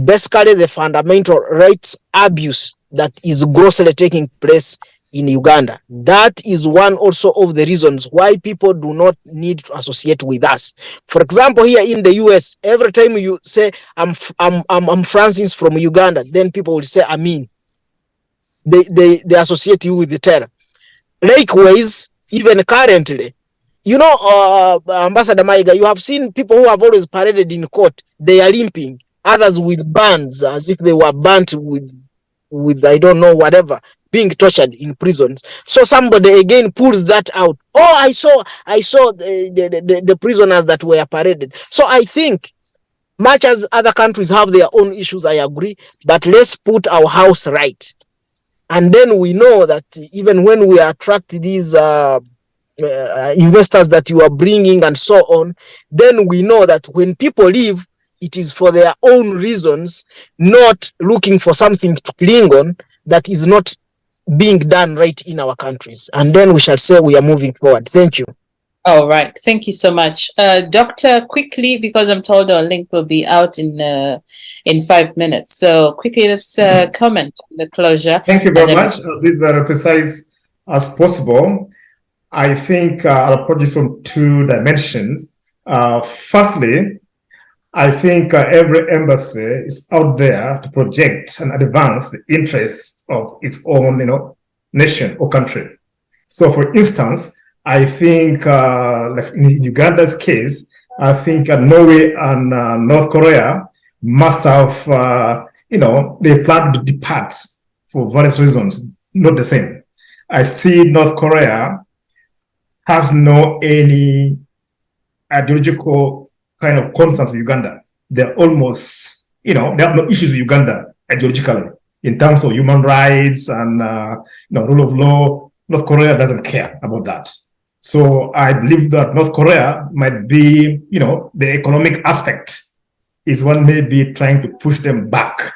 basically the fundamental rights abuse that is grossly taking place in Uganda. That is one also of the reasons why people do not need to associate with us. For example, here in the US, every time you say I'm Francis from Uganda, then people will say Amin. They associate you with the terror. Likewise, even currently, you know, Ambassador Mayega, you have seen people who have always paraded in court. They are limping. Others with bands, as if they were burnt with I don't know, whatever, being tortured in prisons. So somebody again pulls that out. Oh, I saw the prisoners that were paraded. So I think, much as other countries have their own issues, I agree, but let's put our house right. And then we know that even when we attract these investors that you are bringing and so on, then we know that when people leave, it is for their own reasons, not looking for something to cling on that is not being done right in our countries. And then we shall say we are moving forward. Thank you. All right. Thank you so much. Doctor, quickly, because I'm told our link will be out in 5 minutes. So quickly, let's comment on the closure. Thank you very much. I'll be very precise as possible. I think I'll approach this from two dimensions. Firstly, I think every embassy is out there to project and advance the interests of its own, nation or country. So, for instance, I think, like in Uganda's case, I think Norway and North Korea must have, they plan to depart for various reasons, not the same. I see North Korea has no any ideological kind of concerns with Uganda. They're almost, they have no issues with Uganda ideologically in terms of human rights and, rule of law. North Korea doesn't care about that. So I believe that North Korea might be, the economic aspect is what may be trying to push them back.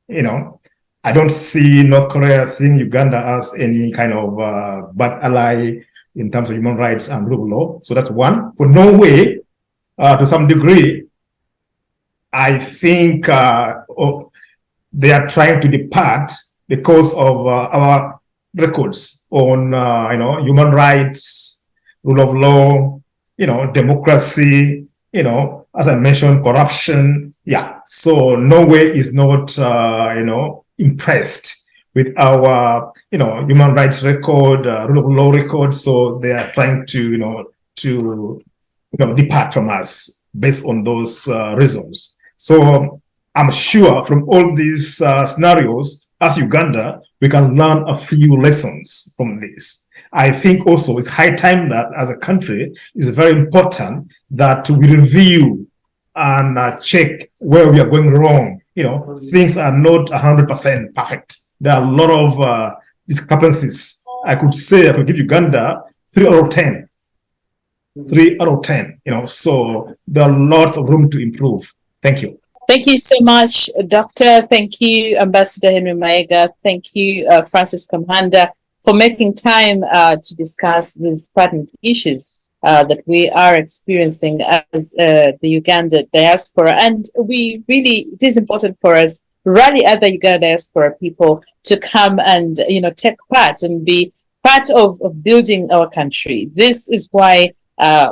I don't see North Korea seeing Uganda as any kind of bad ally in terms of human rights and rule of law. So that's one. For Norway, to some degree, I think they are trying to depart because of our records on, human rights, rule of law, democracy, as I mentioned, corruption. Yeah. So Norway is not, impressed with our, human rights record, rule of law record. So they are trying to, depart from us based on those reasons. So I'm sure from all these scenarios, as Uganda, we can learn a few lessons from this. I think also it's high time that as a country, it's very important that we review and check where we are going wrong. Things are not 100% perfect. There are a lot of discrepancies. I could give Uganda 3 out of 10. 3 out of 10, so there are lots of room to improve. Thank you. Thank you so much, Doctor. Thank you, Ambassador Henry Mayega. Thank you, Francis Kamuhanda, for making time to discuss these pertinent issues that we are experiencing as the Uganda diaspora. And it is important for us rally other Uganda diaspora people to come and take part and be part of building our country. This is why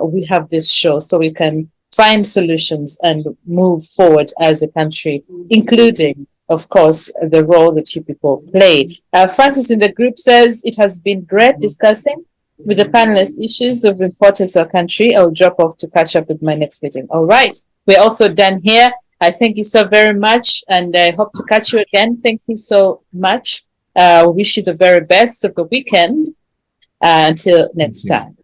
we have this show, so we can find solutions and move forward as a country, including, of course, the role that you people play. Francis in the group says it has been great discussing with the panelists issues of importance of our country. I'll drop off to catch up with my next meeting. All right, we're also done here. I thank you so very much, and I hope to catch you again. Thank you so much. Wish you the very best of the weekend. Until next time.